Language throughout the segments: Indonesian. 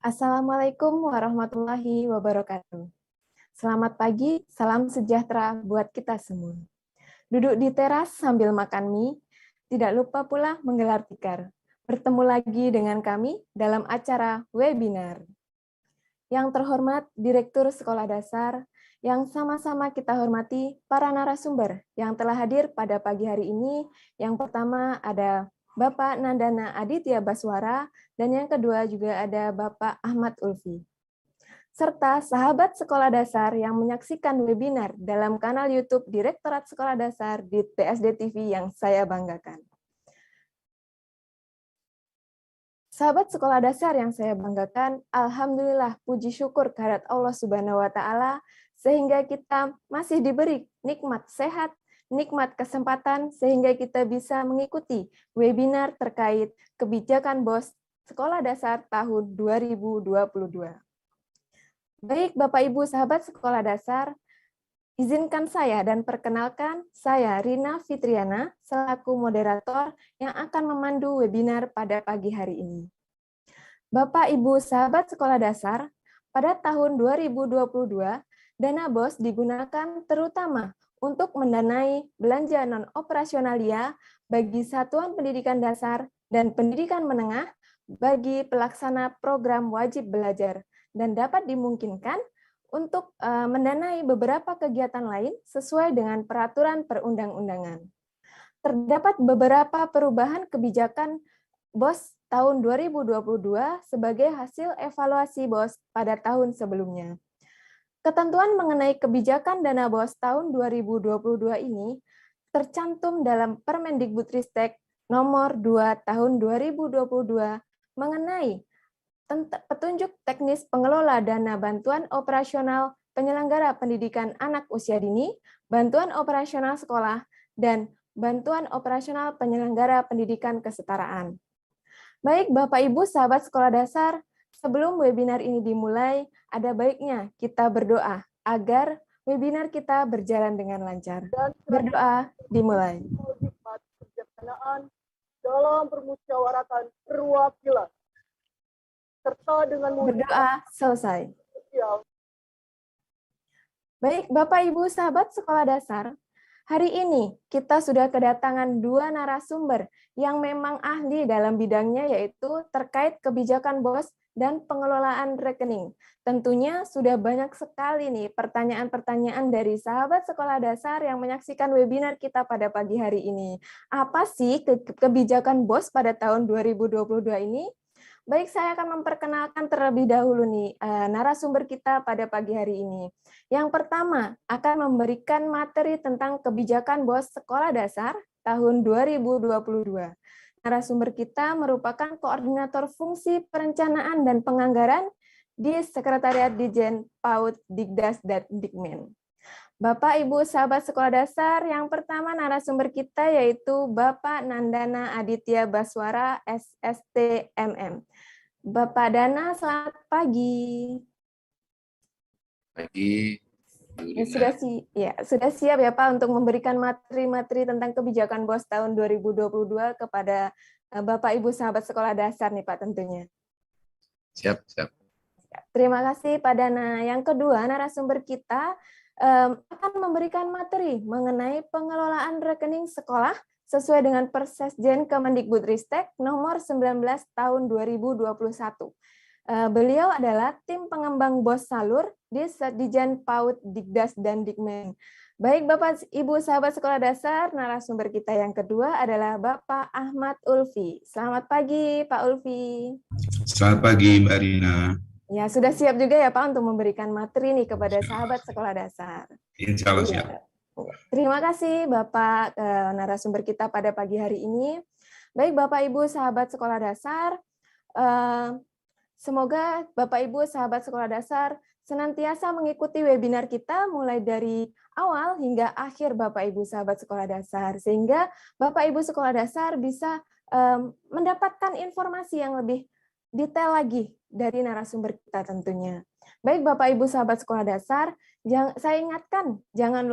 Assalamualaikum warahmatullahi wabarakatuh. Selamat pagi, salam sejahtera buat kita semua. Duduk di teras sambil makan mie, tidak lupa pula menggelar tikar. Bertemu lagi dengan kami dalam acara webinar. Yang terhormat Direktur Sekolah Dasar, yang sama-sama kita hormati para narasumber yang telah hadir pada pagi hari ini. Yang pertama ada Bapak Nandana Aditya Baswara, dan yang kedua juga ada Bapak Ahmad Ulfi. Serta sahabat sekolah dasar yang menyaksikan webinar dalam kanal YouTube Direktorat Sekolah Dasar di PSD TV yang saya banggakan. Sahabat sekolah dasar yang saya banggakan, alhamdulillah puji syukur kehadirat Allah Subhanahu wa taala sehingga kita masih diberi nikmat sehat, nikmat kesempatan sehingga kita bisa mengikuti webinar terkait kebijakan BOS Sekolah Dasar tahun 2022. Baik Bapak Ibu sahabat sekolah dasar, izinkan saya dan perkenalkan saya Rina Fitriana selaku moderator yang akan memandu webinar pada pagi hari ini. Bapak Ibu sahabat sekolah dasar, pada tahun 2022 dana BOS digunakan terutama untuk mendanai belanja non-operasionalia bagi satuan pendidikan dasar dan pendidikan menengah bagi pelaksana program wajib belajar dan dapat dimungkinkan untuk mendanai beberapa kegiatan lain sesuai dengan peraturan perundang-undangan. Terdapat beberapa perubahan kebijakan BOS tahun 2022 sebagai hasil evaluasi BOS pada tahun sebelumnya. Ketentuan mengenai kebijakan dana BOS tahun 2022 ini tercantum dalam Permendikbudristek nomor 2 tahun 2022 mengenai petunjuk teknis pengelola dana bantuan operasional penyelenggara pendidikan anak usia dini, bantuan operasional sekolah, dan bantuan operasional penyelenggara pendidikan kesetaraan. Baik Bapak Ibu sahabat sekolah dasar, sebelum webinar ini dimulai, ada baiknya kita berdoa agar webinar kita berjalan dengan lancar. Berdoa dimulai. Dalam permusyawaratan perwakilan serta dengan berdoa selesai. sosial. Baik, Bapak Ibu sahabat sekolah dasar, hari ini kita sudah kedatangan dua narasumber yang memang ahli dalam bidangnya, yaitu terkait kebijakan BOS dan pengelolaan rekening. Tentunya sudah banyak sekali nih pertanyaan-pertanyaan dari sahabat sekolah dasar yang menyaksikan webinar kita pada pagi hari ini. Apa sih kebijakan BOS pada tahun 2022 ini? Baik, saya akan memperkenalkan terlebih dahulu nih narasumber kita pada pagi hari ini. Yang pertama akan memberikan materi tentang kebijakan BOS Sekolah Dasar tahun 2022. Narasumber kita merupakan koordinator fungsi perencanaan dan penganggaran di Sekretariat Dijen PAUD Dikdas dan Dikmen. Bapak, Ibu, sahabat sekolah dasar, yang pertama narasumber kita yaitu Bapak Nandana Aditya Baswara, SST/MM. Bapak Dana, selamat pagi. Pagi. Sudah siap ya Pak untuk memberikan materi-materi tentang kebijakan BOS tahun 2022 kepada Bapak Ibu sahabat sekolah dasar nih Pak tentunya. Siap. Terima kasih Pak Dana. Yang kedua, narasumber kita akan memberikan materi mengenai pengelolaan rekening sekolah sesuai dengan Persesjen Kemendikbudristek nomor 19 tahun 2021. Beliau adalah tim pengembang BOS Salur di Dijen PAUD Dikdas dan Dikmen. Baik Bapak Ibu sahabat sekolah dasar, narasumber kita yang kedua adalah Bapak Ahmad Ulfi. Selamat pagi Pak Ulfi. Selamat pagi Mbak Rina. Ya, sudah siap juga ya Pak untuk memberikan materi nih kepada sahabat sekolah dasar. Insya Allah siap. Terima kasih Bapak narasumber kita pada pagi hari ini. Baik Bapak Ibu sahabat sekolah dasar, semoga Bapak Ibu sahabat sekolah dasar senantiasa mengikuti webinar kita mulai dari awal hingga akhir Bapak Ibu sahabat sekolah dasar, sehingga Bapak Ibu sekolah dasar bisa mendapatkan informasi yang lebih detail lagi dari narasumber kita tentunya. Baik Bapak Ibu sahabat sekolah dasar, saya ingatkan jangan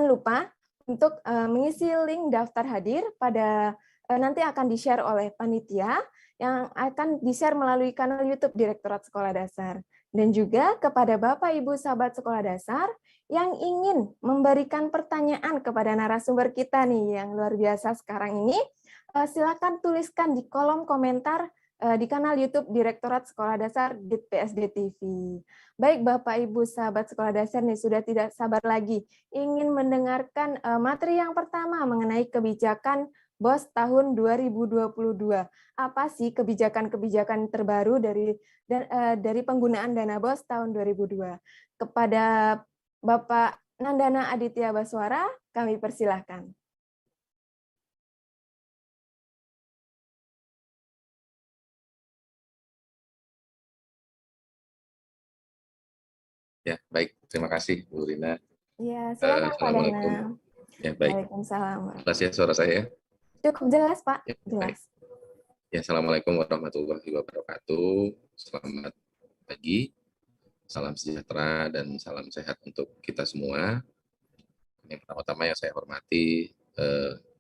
lupa untuk mengisi link daftar hadir pada nanti akan di-share oleh panitia yang akan di-share melalui kanal YouTube Direktorat Sekolah Dasar. Dan juga kepada Bapak Ibu sahabat sekolah dasar yang ingin memberikan pertanyaan kepada narasumber kita nih yang luar biasa sekarang ini, silakan tuliskan di kolom komentar di kanal YouTube Direktorat Sekolah Dasar DIT-PSD TV. Baik Bapak Ibu sahabat sekolah dasar nih sudah tidak sabar lagi ingin mendengarkan materi yang pertama mengenai kebijakan BOS tahun 2022. Apa sih kebijakan-kebijakan terbaru dari penggunaan dana BOS tahun 2002? Kepada Bapak Nandana Aditya Baswara, kami persilahkan. Ya, baik. Terima kasih, Bu Rina. Ya, silakan Pak Dana. Assalamualaikum. Ya, baik. Waalaikumsalam. Jelas ya suara saya? Cukup jelas, Pak. Ya, Jelas. baik. Ya, Assalamualaikum warahmatullahi wabarakatuh. Selamat pagi, salam sejahtera, dan salam sehat untuk kita semua. Yang pertama-tama yang saya hormati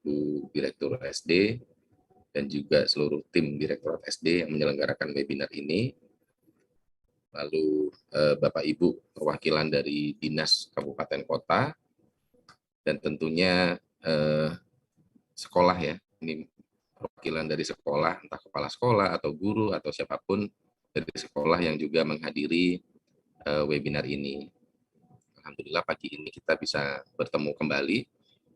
Bu Direktur SD dan juga seluruh tim Direktorat SD yang menyelenggarakan webinar ini. Lalu Bapak Ibu perwakilan dari Dinas Kabupaten Kota, dan tentunya sekolah ya, ini perwakilan dari sekolah, entah kepala sekolah atau guru atau siapapun dari sekolah yang juga menghadiri webinar ini. Alhamdulillah pagi ini kita bisa bertemu kembali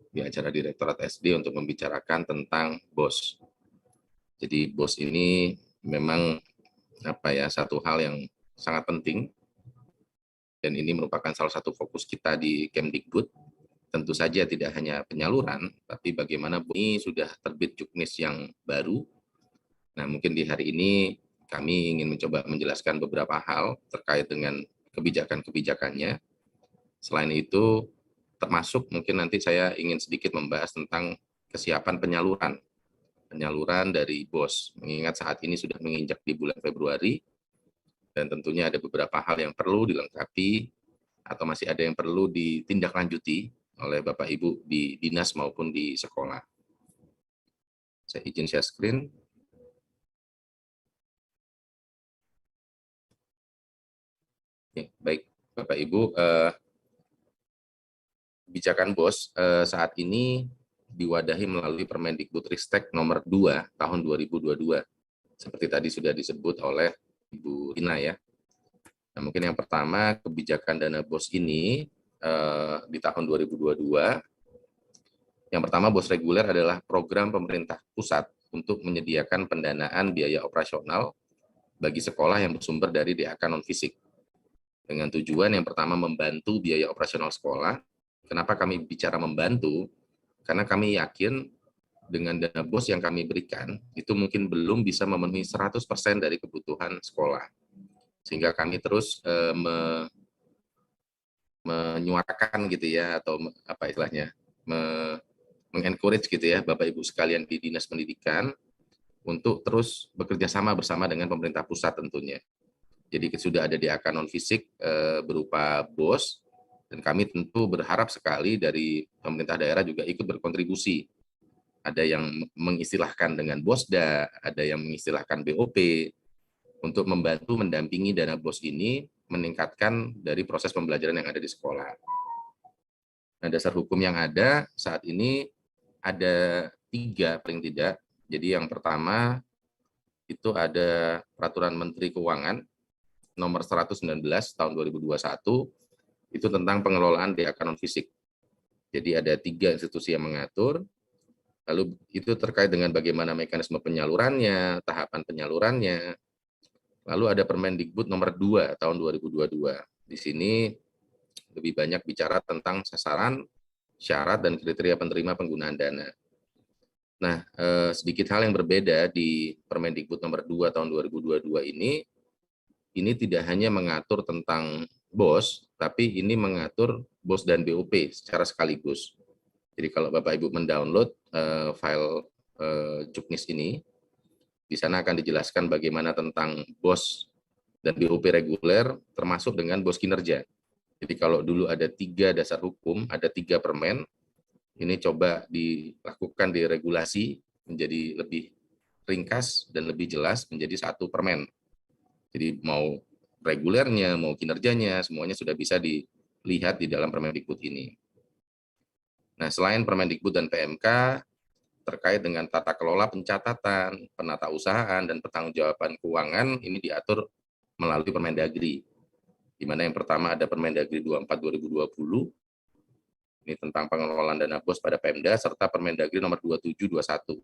di acara Direktorat SD untuk membicarakan tentang BOS. Jadi BOS ini memang satu hal yang sangat penting, dan ini merupakan salah satu fokus kita di Kemdikbud. Tentu saja tidak hanya penyaluran, tapi bagaimana ini sudah terbit juknis yang baru. Nah, mungkin di hari ini kami ingin mencoba menjelaskan beberapa hal terkait dengan kebijakan-kebijakannya. Selain itu, termasuk mungkin nanti saya ingin sedikit membahas tentang kesiapan penyaluran dari BOS. Mengingat saat ini sudah menginjak di bulan Februari, dan tentunya ada beberapa hal yang perlu dilengkapi atau masih ada yang perlu ditindaklanjuti oleh Bapak Ibu di dinas maupun di sekolah. Saya izin share screen. Oke, baik Bapak Ibu, kebijakan BOS saat ini diwadahi melalui Permendikbudristek nomor 2 tahun 2022. Seperti tadi sudah disebut oleh Ibu Ina ya. Nah, mungkin yang pertama, kebijakan dana BOS ini di tahun 2022, yang pertama BOS reguler adalah program pemerintah pusat untuk menyediakan pendanaan biaya operasional bagi sekolah yang bersumber dari DAK non-fisik. Dengan tujuan yang pertama membantu biaya operasional sekolah. Kenapa kami bicara membantu? Karena kami yakin dengan dana BOS yang kami berikan, itu mungkin belum bisa memenuhi 100% dari kebutuhan sekolah. Sehingga kami terus menyuarakan gitu ya, atau apa istilahnya, mengencourage gitu ya Bapak Ibu sekalian di Dinas Pendidikan untuk terus bekerja sama bersama dengan pemerintah pusat tentunya. Jadi sudah ada DAK non-fisik berupa BOS, dan kami tentu berharap sekali dari pemerintah daerah juga ikut berkontribusi. Ada yang mengistilahkan dengan BOSDA, ada yang mengistilahkan BOP, untuk membantu mendampingi dana BOS ini meningkatkan dari proses pembelajaran yang ada di sekolah. Nah, dasar hukum yang ada saat ini ada 3 paling tidak. Jadi yang pertama itu ada Peraturan Menteri Keuangan nomor 119 tahun 2021, itu tentang pengelolaan DAK non-fisik. Jadi ada 3 institusi yang mengatur. Lalu itu terkait dengan bagaimana mekanisme penyalurannya, tahapan penyalurannya. Lalu ada Permendikbud nomor 2 tahun 2022. Di sini lebih banyak bicara tentang sasaran, syarat, dan kriteria penerima penggunaan dana. Nah, sedikit hal yang berbeda di Permendikbud nomor 2 tahun 2022 ini tidak hanya mengatur tentang BOS, tapi ini mengatur BOS dan BOP secara sekaligus. Jadi kalau Bapak Ibu mendownload file juknis ini, di sana akan dijelaskan bagaimana tentang BOS dan BOP reguler, termasuk dengan BOS kinerja. Jadi kalau dulu ada 3 dasar hukum, ada 3 permen, ini coba dilakukan di regulasi menjadi lebih ringkas dan lebih jelas menjadi satu permen. Jadi mau regulernya, mau kinerjanya, semuanya sudah bisa dilihat di dalam Permendikbud ini. Nah, selain Permendikbud dan PMK, terkait dengan tata kelola pencatatan, penatausahaan, dan pertanggungjawaban keuangan, ini diatur melalui Permendagri. Di mana yang pertama ada Permendagri 24/2020, ini tentang pengelolaan dana BOS pada Pemda, serta Permendagri nomor 27/21,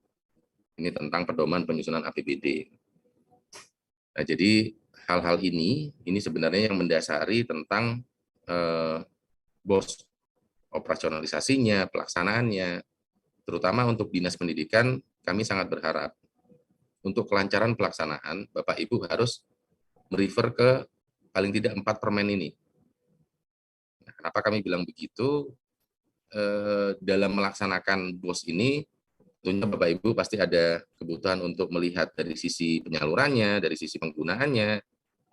ini tentang pedoman penyusunan APBD. Nah, jadi hal-hal ini sebenarnya yang mendasari tentang BOS, operasionalisasinya, pelaksanaannya, terutama untuk Dinas Pendidikan. Kami sangat berharap untuk kelancaran pelaksanaan, Bapak Ibu harus merefer ke paling tidak 4 permen ini. Nah, kenapa kami bilang begitu? Dalam melaksanakan BOS ini, tentunya Bapak Ibu pasti ada kebutuhan untuk melihat dari sisi penyalurannya, dari sisi penggunaannya,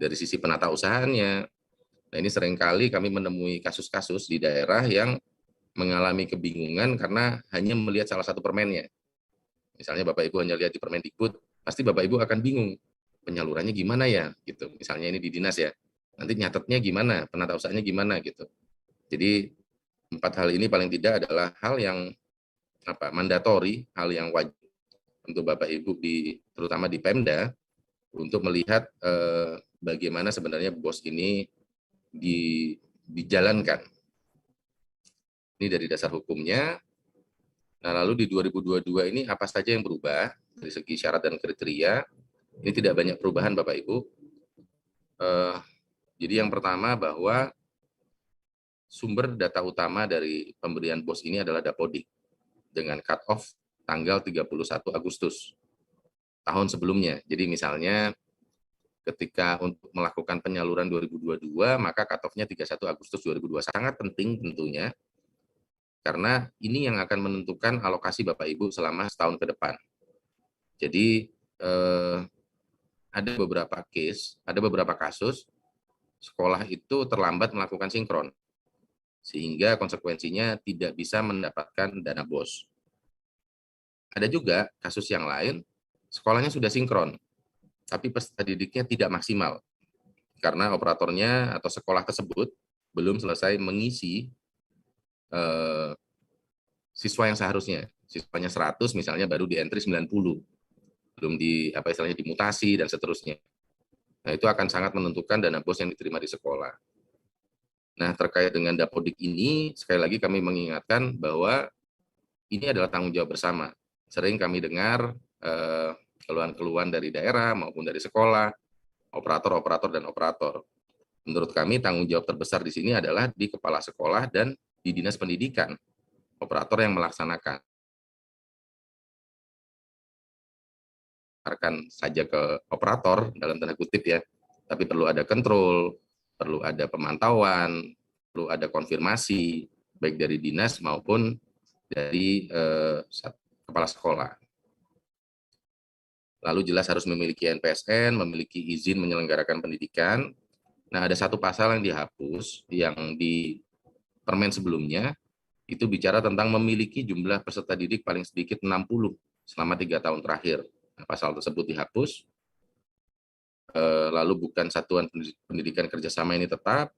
dari sisi penata usahaannya. Nah, ini seringkali kami menemui kasus-kasus di daerah yang mengalami kebingungan karena hanya melihat salah satu permennya. Misalnya Bapak Ibu hanya lihat di Permendikbud, pasti Bapak Ibu akan bingung, penyalurannya gimana ya, gitu. Misalnya ini di dinas ya, nanti nyatetnya gimana, penata usahanya gimana, gitu. Jadi 4 hal ini paling tidak adalah hal yang mandatori, hal yang wajib untuk Bapak Ibu terutama di Pemda untuk melihat bagaimana sebenarnya BOS ini dijalankan. Ini dari dasar hukumnya. Nah, lalu di 2022 ini apa saja yang berubah dari segi syarat dan kriteria? Ini tidak banyak perubahan, Bapak Ibu. Jadi yang pertama bahwa sumber data utama dari pemberian BOS ini adalah Dapodik dengan cut-off tanggal 31 Agustus tahun sebelumnya. Jadi misalnya ketika untuk melakukan penyaluran 2022, maka cut-off-nya 31 Agustus 2022. Sangat penting tentunya, karena ini yang akan menentukan alokasi Bapak Ibu selama setahun ke depan. Jadi ada beberapa kasus sekolah itu terlambat melakukan sinkron, sehingga konsekuensinya tidak bisa mendapatkan dana BOS. Ada juga kasus yang lain, sekolahnya sudah sinkron, tapi peserta didiknya tidak maksimal, karena operatornya atau sekolah tersebut belum selesai mengisi siswa yang seharusnya. Siswanya 100, misalnya baru di entry 90, belum dimutasi dan seterusnya. Nah, itu akan sangat menentukan dana BOS yang diterima di sekolah. Nah, terkait dengan Dapodik ini, sekali lagi kami mengingatkan bahwa ini adalah tanggung jawab bersama. Sering kami dengar keluhan-keluhan dari daerah maupun dari sekolah, operator dan operator. Menurut kami tanggung jawab terbesar di sini adalah di kepala sekolah dan di Dinas Pendidikan, operator yang melaksanakan. Saja ke operator dalam tanda kutip ya, tapi perlu ada kontrol, perlu ada pemantauan, perlu ada konfirmasi baik dari dinas maupun dari kepala sekolah. Lalu jelas harus memiliki NPSN, memiliki izin menyelenggarakan pendidikan. Nah, ada satu pasal yang dihapus yang di permen sebelumnya itu bicara tentang memiliki jumlah peserta didik paling sedikit 60 selama 3 tahun terakhir. Nah, pasal tersebut dihapus, lalu bukan satuan pendidikan kerjasama ini tetap.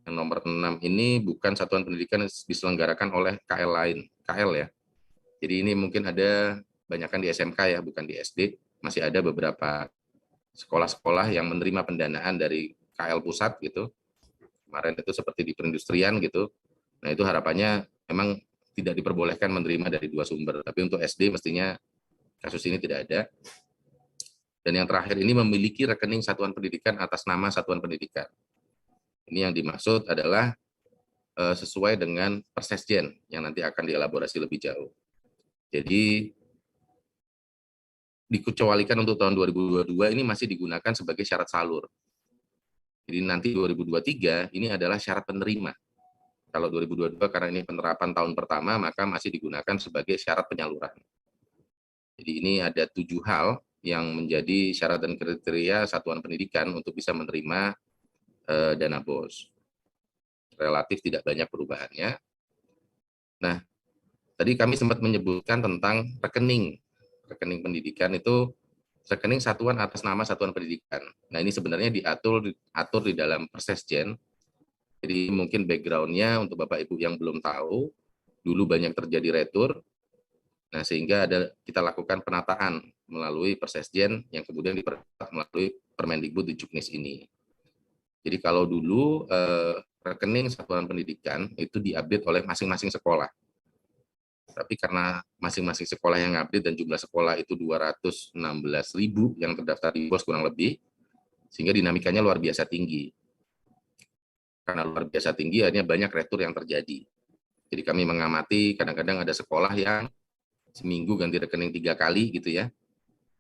Yang nomor 6 ini bukan satuan pendidikan yang diselenggarakan oleh KL lain, KL ya. Jadi ini mungkin ada banyakkan di SMK ya, bukan di SD. Masih ada beberapa sekolah-sekolah yang menerima pendanaan dari KL pusat gitu. Kemarin itu seperti di perindustrian gitu. Nah, itu harapannya memang tidak diperbolehkan menerima dari 2 sumber. Tapi untuk SD mestinya kasus ini tidak ada. Dan yang terakhir ini memiliki rekening satuan pendidikan atas nama satuan pendidikan. Ini yang dimaksud adalah sesuai dengan Persesjen yang nanti akan dielaborasi lebih jauh. Jadi dikecualikan untuk tahun 2022 ini masih digunakan sebagai syarat salur. Jadi nanti 2023 ini adalah syarat penerima. Kalau 2022 karena ini penerapan tahun pertama, maka masih digunakan sebagai syarat penyaluran. Jadi ini ada 7 hal yang menjadi syarat dan kriteria satuan pendidikan untuk bisa menerima dana BOS. Relatif tidak banyak perubahannya. Nah, tadi kami sempat menyebutkan tentang rekening. Rekening pendidikan itu rekening satuan atas nama satuan pendidikan. Nah, ini sebenarnya diatur di dalam Persesjen. Jadi mungkin background-nya untuk Bapak Ibu yang belum tahu, dulu banyak terjadi retur. Nah, sehingga kita lakukan penataan melalui Persesjen yang kemudian diperkuat melalui Permendikbud di Juknis ini. Jadi kalau dulu rekening satuan pendidikan itu diupdate oleh masing-masing sekolah. Tapi karena masing-masing sekolah yang update dan jumlah sekolah itu 216.000 yang terdaftar di BOS kurang lebih, sehingga dinamikanya luar biasa tinggi. Karena luar biasa tinggi, akhirnya banyak retur yang terjadi. Jadi kami mengamati kadang-kadang ada sekolah yang seminggu ganti rekening 3 kali gitu ya,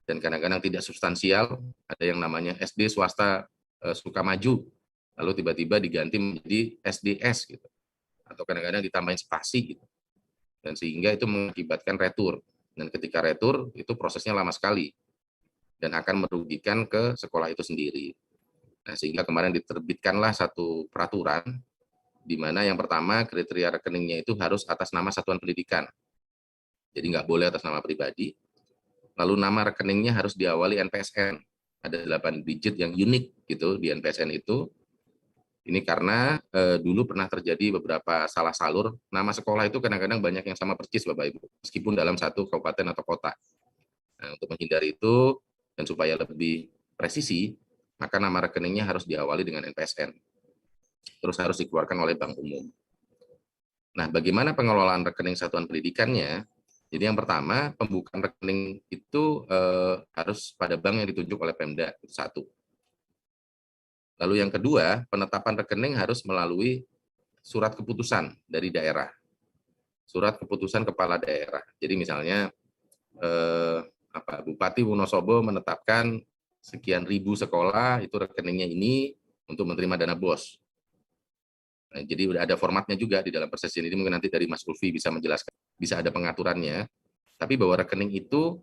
dan kadang-kadang tidak substansial. Ada yang namanya SD swasta Sukamaju, lalu tiba-tiba diganti menjadi SDS gitu, atau kadang-kadang ditambahin spasi gitu, dan sehingga itu mengakibatkan retur. Dan ketika retur itu prosesnya lama sekali dan akan merugikan ke sekolah itu sendiri. Nah, sehingga kemarin diterbitkanlah satu peraturan di mana yang pertama kriteria rekeningnya itu harus atas nama satuan pendidikan. Jadi nggak boleh atas nama pribadi. Lalu nama rekeningnya harus diawali NPSN. Ada 8 digit yang unik gitu di NPSN itu. Ini karena dulu pernah terjadi beberapa salah salur. Nama sekolah itu kadang-kadang banyak yang sama persis Bapak Ibu, meskipun dalam satu kabupaten atau kota. Nah, untuk menghindari itu dan supaya lebih presisi, maka nama rekeningnya harus diawali dengan NPSN. Terus harus dikeluarkan oleh Bank Umum. Nah, bagaimana pengelolaan rekening satuan pendidikannya? Jadi yang pertama, pembukaan rekening itu harus pada bank yang ditunjuk oleh Pemda, itu satu. Lalu yang kedua, penetapan rekening harus melalui surat keputusan dari daerah. Surat keputusan kepala daerah. Jadi misalnya Bupati Wonosobo menetapkan sekian ribu sekolah, itu rekeningnya ini untuk menerima dana BOS. Nah, jadi udah ada formatnya juga di dalam Persesjen ini, mungkin nanti dari Mas Ulfi bisa menjelaskan, bisa ada pengaturannya. Tapi bahwa rekening itu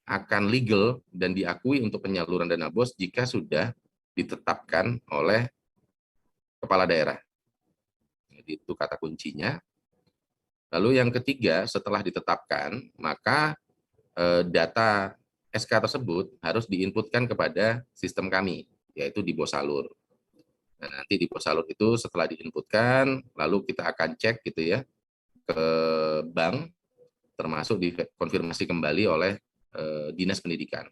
akan legal dan diakui untuk penyaluran dana BOS jika sudah ditetapkan oleh kepala daerah. Jadi itu kata kuncinya. Lalu yang ketiga, setelah ditetapkan, maka data SK tersebut harus diinputkan kepada sistem kami, yaitu di Bosalur. Nah, nanti di Bosalur itu setelah diinputkan, lalu kita akan cek gitu ya ke bank, termasuk dikonfirmasi kembali oleh Dinas Pendidikan.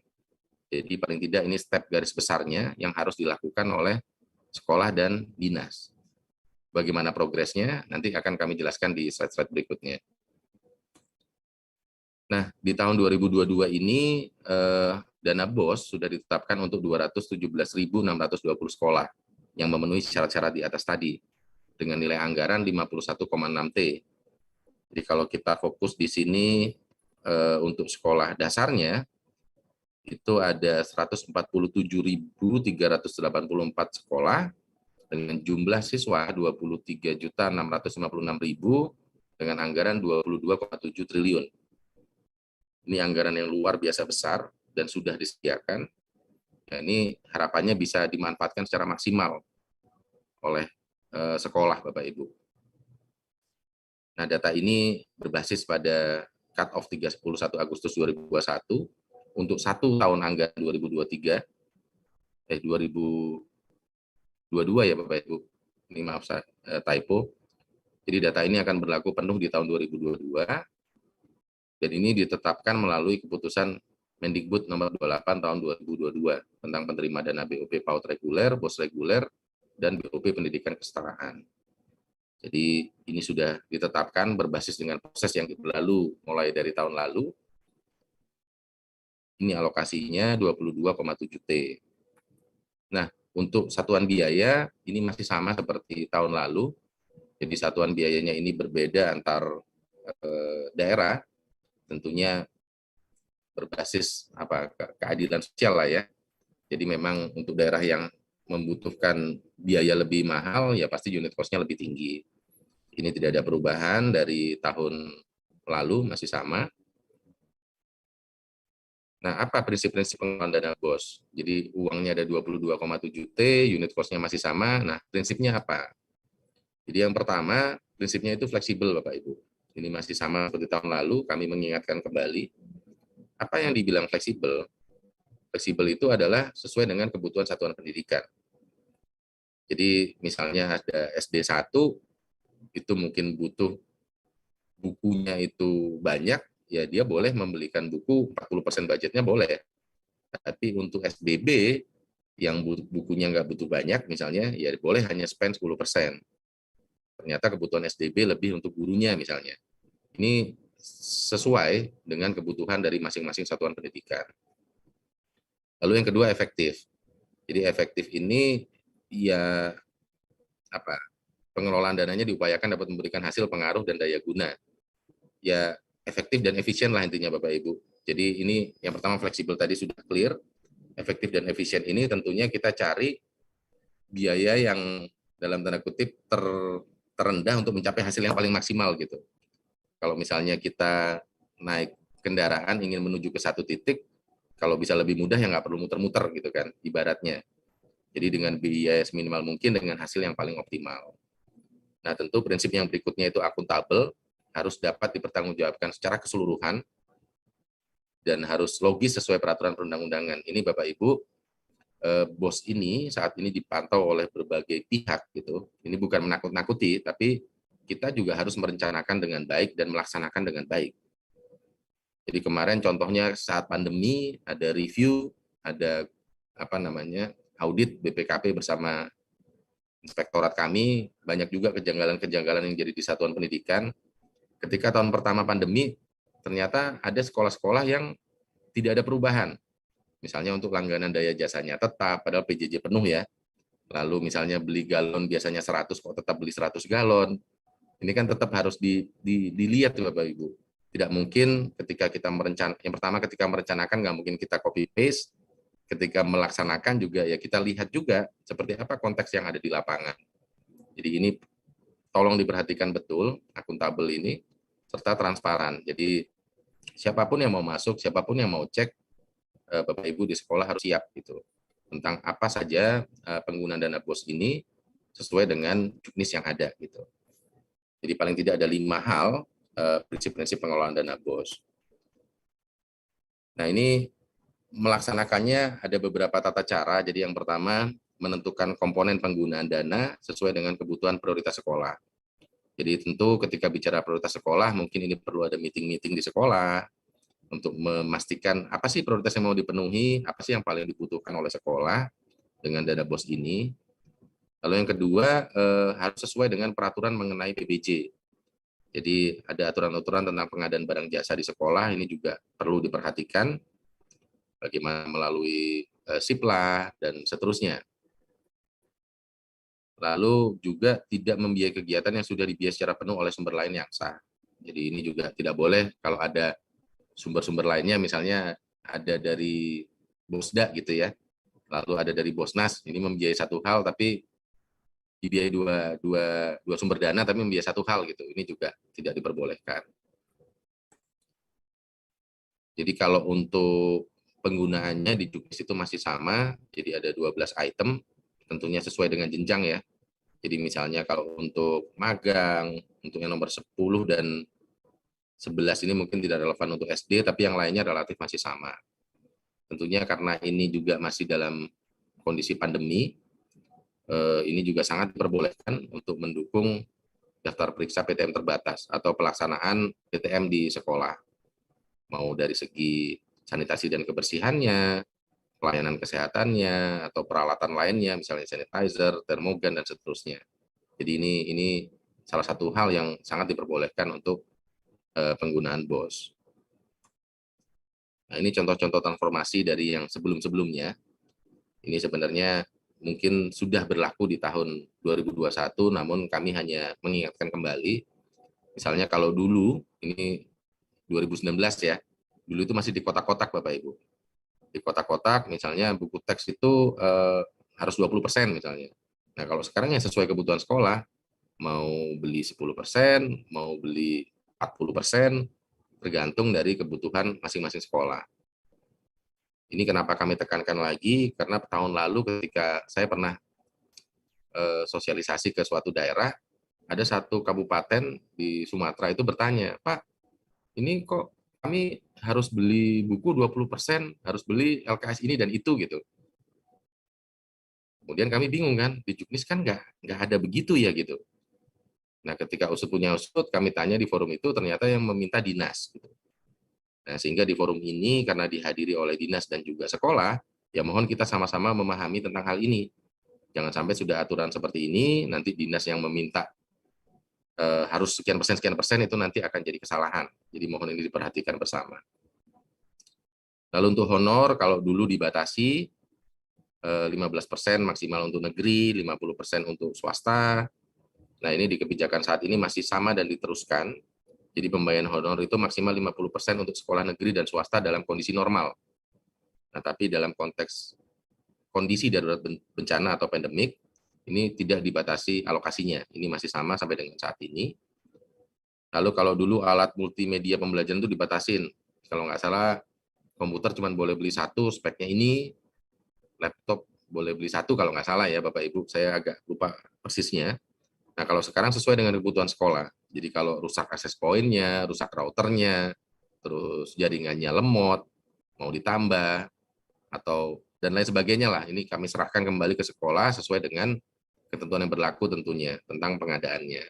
Jadi paling tidak ini step garis besarnya yang harus dilakukan oleh sekolah dan dinas. Bagaimana progresnya nanti akan kami jelaskan di slide-slide berikutnya. Nah, di tahun 2022 ini dana BOS sudah ditetapkan untuk 217.620 sekolah yang memenuhi syarat-syarat di atas tadi dengan nilai anggaran 51,6 T. Jadi kalau kita fokus di sini untuk sekolah dasarnya itu ada 147.384 sekolah dengan jumlah siswa 23.656.000 dengan anggaran 22,7 triliun. Ini anggaran yang luar biasa besar dan sudah disediakan. Nah, ini harapannya bisa dimanfaatkan secara maksimal oleh sekolah, Bapak Ibu. Nah, data ini berbasis pada cut-off 31 Agustus 2021 untuk 1 tahun anggaran 2022 ya Bapak Ibu. Ini maaf saya typo. Jadi data ini akan berlaku penuh di tahun 2022 dan ini ditetapkan melalui keputusan Mendikbud nomor 28 tahun 2022 tentang penerima dana BOP PAUD reguler, BOS reguler, dan BOP pendidikan kesetaraan. Jadi ini sudah ditetapkan berbasis dengan proses yang berlalu mulai dari tahun lalu. Ini alokasinya 22,7 T. Nah, untuk satuan biaya ini masih sama seperti tahun lalu. Jadi satuan biayanya ini berbeda antar daerah, tentunya berbasis keadilan sosial lah ya. Jadi memang untuk daerah yang membutuhkan biaya lebih mahal ya pasti unit cost-nya lebih tinggi. Ini tidak ada perubahan dari tahun lalu, masih sama. Nah, apa prinsip-prinsip pengelolaan dana BOS? Jadi uangnya ada 22,7 T, unit cost-nya masih sama. Nah, prinsipnya apa? Jadi yang pertama, prinsipnya itu fleksibel Bapak Ibu. Ini masih sama seperti tahun lalu, kami mengingatkan kembali, apa yang dibilang fleksibel? Fleksibel itu adalah sesuai dengan kebutuhan satuan pendidikan. Jadi misalnya ada SD 1, itu mungkin butuh bukunya itu banyak, ya dia boleh membelikan buku 40% budgetnya boleh. Tapi untuk SBB yang bukunya nggak butuh banyak misalnya, ya boleh hanya spend 10%. Ternyata kebutuhan SDB lebih untuk gurunya misalnya. Ini sesuai dengan kebutuhan dari masing-masing satuan pendidikan. Lalu yang kedua efektif. Jadi efektif ini ya apa? Pengelolaan dananya diupayakan dapat memberikan hasil pengaruh dan daya guna. Ya efektif dan efisien lah intinya Bapak Ibu. Jadi ini yang pertama fleksibel tadi sudah clear. Efektif dan efisien ini tentunya kita cari biaya yang dalam tanda kutip terendah untuk mencapai hasil yang paling maksimal gitu. Kalau misalnya kita naik kendaraan ingin menuju ke satu titik, kalau bisa lebih mudah ya nggak perlu muter-muter gitu kan, ibaratnya. Jadi dengan biaya seminimal mungkin dengan hasil yang paling optimal. Nah tentu prinsip yang berikutnya itu akuntabel, harus dapat dipertanggungjawabkan secara keseluruhan, dan harus logis sesuai peraturan perundang-undangan. Ini Bapak Ibu, bos ini saat ini dipantau oleh berbagai pihak gitu. Ini bukan menakut-nakuti, tapi kita juga harus merencanakan dengan baik dan melaksanakan dengan baik. Jadi kemarin contohnya saat pandemi ada review, ada audit BPKP bersama inspektorat kami, banyak juga kejanggalan-kejanggalan yang jadi di satuan pendidikan. Ketika tahun pertama pandemi, ternyata ada sekolah-sekolah yang tidak ada perubahan. Misalnya untuk langganan daya jasanya tetap, padahal PJJ penuh ya. Lalu misalnya beli galon biasanya 100, kok tetap beli 100 galon. Ini kan tetap harus dilihat Bapak Ibu. Tidak mungkin ketika kita yang pertama ketika merencanakan nggak mungkin kita copy paste, ketika melaksanakan juga ya kita lihat juga seperti apa konteks yang ada di lapangan. Jadi ini tolong diperhatikan betul, akuntabel ini, serta transparan. Jadi siapapun yang mau masuk, siapapun yang mau cek, Bapak Ibu di sekolah harus siap gitu tentang apa saja penggunaan dana BOS ini sesuai dengan juknis yang ada gitu. Jadi paling tidak ada 5 hal prinsip-prinsip pengelolaan dana BOS. Nah ini melaksanakannya ada beberapa tata cara. Jadi yang pertama menentukan komponen penggunaan dana sesuai dengan kebutuhan prioritas sekolah. Jadi tentu ketika bicara prioritas sekolah mungkin ini perlu ada meeting-meeting di sekolah untuk memastikan apa sih prioritas yang mau dipenuhi, apa sih yang paling dibutuhkan oleh sekolah dengan dana BOS ini. Lalu yang kedua harus sesuai dengan peraturan mengenai PBJ. Jadi ada aturan-aturan tentang pengadaan barang jasa di sekolah, ini juga perlu diperhatikan bagaimana melalui SIPLA dan seterusnya. Lalu juga tidak membiayai kegiatan yang sudah dibiayai secara penuh oleh sumber lain yang sah. Jadi ini juga tidak boleh kalau ada sumber-sumber lainnya, misalnya ada dari Bosda gitu ya, lalu ada dari Bosnas, ini membiayai satu hal tapi dibiayai dua sumber dana tapi membiayai satu hal gitu, ini juga tidak diperbolehkan. Jadi kalau untuk penggunaannya di juknis itu masih sama, jadi ada 12 item, tentunya sesuai dengan jenjang ya. Jadi misalnya kalau untuk magang, untuk yang nomor 10 dan 11 ini mungkin tidak relevan untuk SD, tapi yang lainnya relatif masih sama. Tentunya karena ini juga masih dalam kondisi pandemi, ini juga sangat diperbolehkan untuk mendukung daftar periksa PTM terbatas atau pelaksanaan PTM di sekolah. Mau dari segi sanitasi dan kebersihannya, pelayanan kesehatannya, atau peralatan lainnya, misalnya sanitizer, termogan, dan seterusnya. Jadi ini salah satu hal yang sangat diperbolehkan untuk penggunaan BOS. Nah, ini contoh-contoh transformasi dari yang sebelum-sebelumnya. Ini sebenarnya mungkin sudah berlaku di tahun 2021, namun kami hanya mengingatkan kembali. Misalnya kalau dulu, ini 2019 ya, dulu itu masih di kotak-kotak Bapak Ibu. Di kotak-kotak misalnya buku teks itu harus 20% misalnya. Nah kalau sekarang yang sesuai kebutuhan sekolah, mau beli 10%, mau beli 40%, tergantung dari kebutuhan masing-masing sekolah. Ini kenapa kami tekankan lagi, karena tahun lalu ketika saya pernah sosialisasi ke suatu daerah, ada satu kabupaten di Sumatera itu bertanya, Pak, ini kok kami harus beli buku 20%, harus beli LKS ini dan itu gitu. Kemudian kami bingung kan, di Juknis kan nggak ada begitu ya gitu. Nah, ketika usut punya usut, kami tanya di forum itu, ternyata yang meminta dinas. Gitu. Nah, sehingga di forum ini, karena dihadiri oleh dinas dan juga sekolah, ya mohon kita sama-sama memahami tentang hal ini. Jangan sampai sudah aturan seperti ini, nanti dinas yang meminta harus sekian persen itu nanti akan jadi kesalahan. Jadi mohon ini diperhatikan bersama. Lalu untuk honor, kalau dulu dibatasi 15% maksimal untuk negeri, 50% untuk swasta. Nah, ini di kebijakan saat ini masih sama dan diteruskan. Jadi pembayaran honor itu maksimal 50% untuk sekolah negeri dan swasta dalam kondisi normal. Nah, tapi dalam konteks kondisi darurat bencana atau pandemik, ini tidak dibatasi alokasinya. Ini masih sama sampai dengan saat ini. Lalu kalau dulu alat multimedia pembelajaran itu dibatasin. Kalau nggak salah, komputer cuma boleh beli satu, speknya ini, laptop boleh beli satu kalau nggak salah ya Bapak Ibu, saya agak lupa persisnya. Nah, kalau sekarang sesuai dengan kebutuhan sekolah. Jadi kalau rusak access point-nya, rusak routernya, terus jaringannya lemot, mau ditambah, atau dan lain sebagainya lah. Ini kami serahkan kembali ke sekolah sesuai dengan ketentuan yang berlaku tentunya tentang pengadaannya.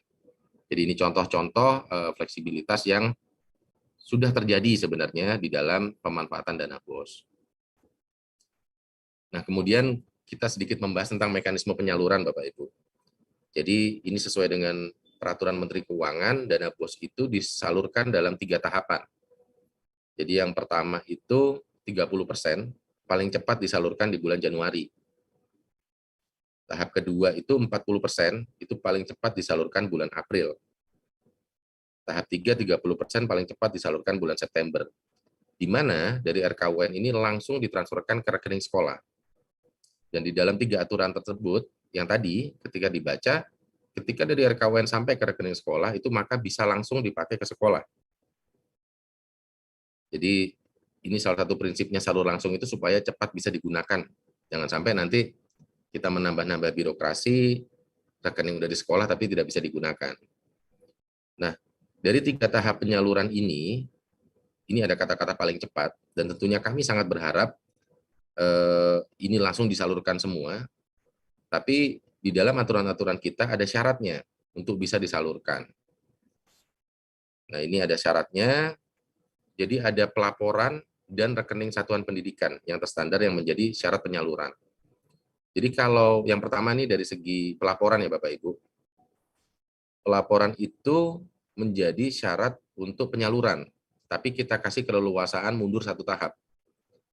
Jadi ini contoh-contoh fleksibilitas yang sudah terjadi sebenarnya di dalam pemanfaatan dana BOS. Nah, kemudian kita sedikit membahas tentang mekanisme penyaluran Bapak Ibu. Jadi ini sesuai dengan peraturan Menteri Keuangan, dana BOS itu disalurkan dalam 3 tahapan. Jadi yang pertama itu 30%, paling cepat disalurkan di bulan Januari. Tahap kedua itu 40%, itu paling cepat disalurkan bulan April. Tahap 3, 30% paling cepat disalurkan bulan September. Di mana dari RKUN ini langsung ditransferkan ke rekening sekolah. Dan di dalam 3 aturan tersebut, yang tadi ketika dibaca, ketika dari RKUN sampai ke rekening sekolah, itu maka bisa langsung dipakai ke sekolah. Jadi ini salah satu prinsipnya salur langsung itu supaya cepat bisa digunakan. Jangan sampai nanti kita menambah-nambah birokrasi, rekening udah di sekolah tapi tidak bisa digunakan. Nah, dari 3 tahap penyaluran ini ada kata-kata paling cepat, dan tentunya kami sangat berharap ini langsung disalurkan semua, tapi di dalam aturan-aturan kita ada syaratnya untuk bisa disalurkan. Nah, ini ada syaratnya, jadi ada pelaporan dan rekening satuan pendidikan yang terstandar yang menjadi syarat penyaluran. Jadi kalau yang pertama nih dari segi pelaporan ya Bapak Ibu, pelaporan itu menjadi syarat untuk penyaluran, tapi kita kasih keleluasaan mundur 1 tahap.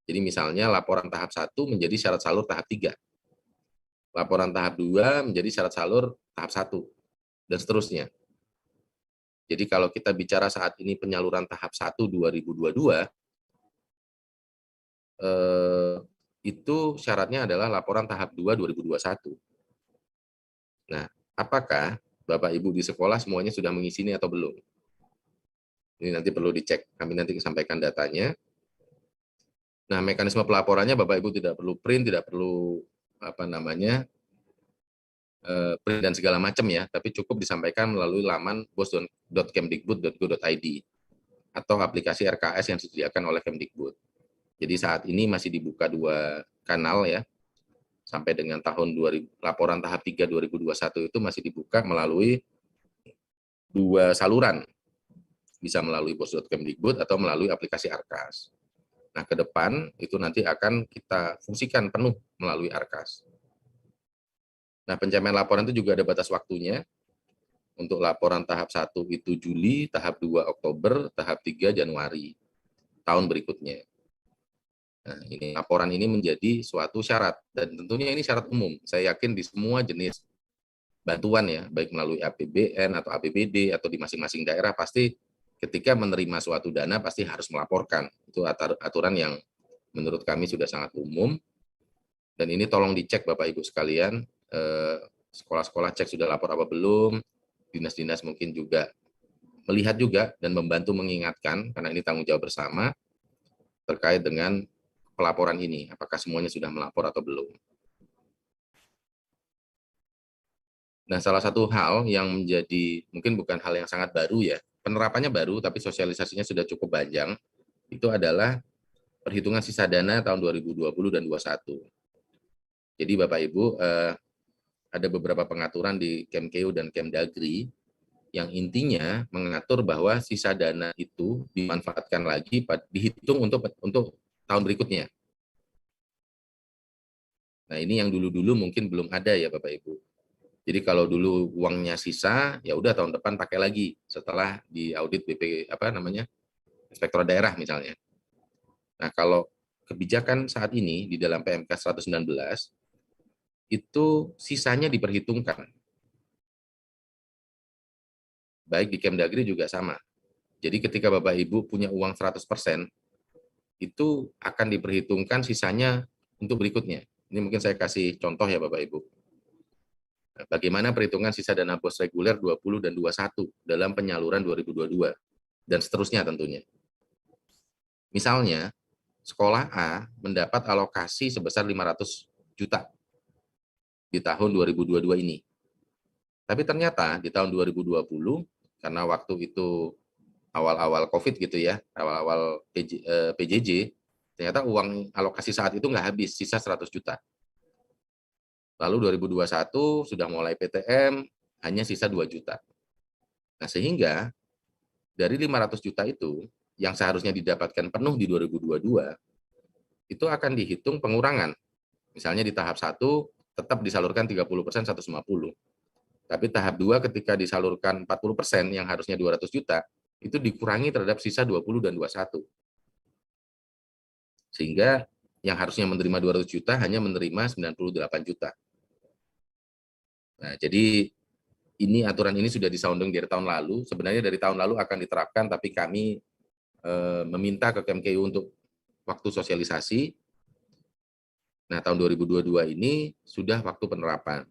Jadi misalnya laporan tahap 1 menjadi syarat salur tahap 3. Laporan tahap 2 menjadi syarat salur tahap 1, dan seterusnya. Jadi kalau kita bicara saat ini penyaluran tahap 1 2022, itu syaratnya adalah laporan tahap 2 2021. Nah, apakah Bapak Ibu di sekolah semuanya sudah mengisi ini atau belum? Ini nanti perlu dicek, kami nanti sampaikan datanya. Nah, mekanisme pelaporannya Bapak Ibu tidak perlu print, tidak perlu print dan segala macam ya, tapi cukup disampaikan melalui laman bos.kemdikbud.go.id atau aplikasi RKS yang disediakan oleh Kemdikbud. Jadi saat ini masih dibuka 2 kanal ya, sampai dengan tahun laporan tahap 3 2021 itu masih dibuka melalui 2 saluran, bisa melalui bos.kemdikbud atau melalui aplikasi RKAS. Nah, ke depan itu nanti akan kita fungsikan penuh melalui RKAS. Nah, pencapaian laporan itu juga ada batas waktunya. Untuk laporan tahap 1 itu Juli, tahap 2 Oktober, tahap 3 Januari tahun berikutnya. Nah, ini laporan ini menjadi suatu syarat, dan tentunya ini syarat umum. Saya yakin di semua jenis bantuan ya, baik melalui APBN atau APBD atau di masing-masing daerah, pasti ketika menerima suatu dana pasti harus melaporkan. Itu aturan yang menurut kami sudah sangat umum. Dan ini tolong dicek Bapak Ibu sekalian, sekolah-sekolah cek sudah lapor apa belum, dinas-dinas mungkin juga melihat juga dan membantu mengingatkan, karena ini tanggung jawab bersama terkait dengan pelaporan ini, apakah semuanya sudah melapor atau belum. Nah, salah satu hal yang menjadi mungkin bukan hal yang sangat baru ya, penerapannya baru tapi sosialisasinya sudah cukup panjang, itu adalah perhitungan sisa dana tahun 2020 dan 2021. Jadi Bapak Ibu, ada beberapa pengaturan di Kemkeu dan Kemdagri yang intinya mengatur bahwa sisa dana itu dimanfaatkan lagi, dihitung untuk tahun berikutnya. Nah, ini yang dulu-dulu mungkin belum ada ya Bapak Ibu. Jadi kalau dulu uangnya sisa, ya udah tahun depan pakai lagi setelah diaudit Inspektorat Daerah misalnya. Nah, kalau kebijakan saat ini di dalam PMK 119 itu sisanya diperhitungkan. Baik di Kemdagri juga sama. Jadi ketika Bapak Ibu punya uang 100%, itu akan diperhitungkan sisanya untuk berikutnya. Ini mungkin saya kasih contoh ya Bapak Ibu. Bagaimana perhitungan sisa dana BOS reguler 20 dan 21 dalam penyaluran 2022 dan seterusnya tentunya. Misalnya, sekolah A mendapat alokasi sebesar 500 juta di tahun 2022 ini. Tapi ternyata di tahun 2020, karena waktu itu awal-awal COVID gitu ya, awal-awal PJJ, ternyata uang alokasi saat itu nggak habis, sisa 100 juta. Lalu 2021 sudah mulai PTM, hanya sisa 2 juta. Nah, sehingga dari 500 juta itu, yang seharusnya didapatkan penuh di 2022, itu akan dihitung pengurangan. Misalnya di tahap 1, tetap disalurkan 30% 150. Tapi tahap 2 ketika disalurkan 40% yang harusnya 200 juta, itu dikurangi terhadap sisa 20 dan 21. Sehingga yang harusnya menerima 200 juta hanya menerima 98 juta. Nah, jadi ini aturan ini sudah disounding dari tahun lalu. Sebenarnya dari tahun lalu akan diterapkan, tapi kami meminta ke Kemkeu untuk waktu sosialisasi. Nah, tahun 2022 ini sudah waktu penerapan.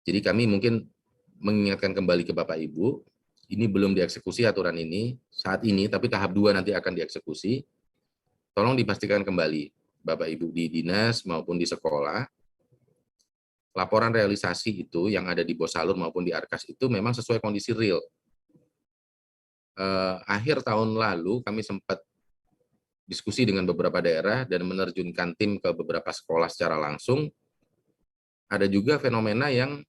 Jadi kami mungkin mengingatkan kembali ke Bapak Ibu, ini belum dieksekusi aturan ini saat ini, tapi tahap 2 nanti akan dieksekusi. Tolong dipastikan kembali, Bapak Ibu di dinas maupun di sekolah, laporan realisasi itu yang ada di Bosalur maupun di Arkas itu memang sesuai kondisi real. Akhir tahun lalu kami sempat diskusi dengan beberapa daerah dan menerjunkan tim ke beberapa sekolah secara langsung. Ada juga fenomena yang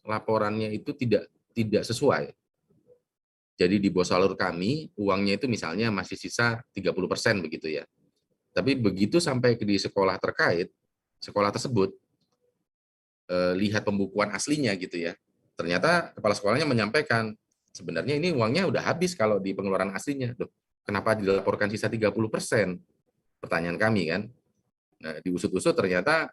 laporannya itu tidak sesuai. Jadi di Bosalur kami, uangnya itu misalnya masih sisa 30% begitu ya. Tapi begitu sampai di sekolah terkait, sekolah tersebut, lihat pembukuan aslinya gitu ya. Ternyata kepala sekolahnya menyampaikan, sebenarnya ini uangnya udah habis kalau di pengeluaran aslinya. Loh, kenapa dilaporkan sisa 30%? Pertanyaan kami kan. Nah, diusut-usut ternyata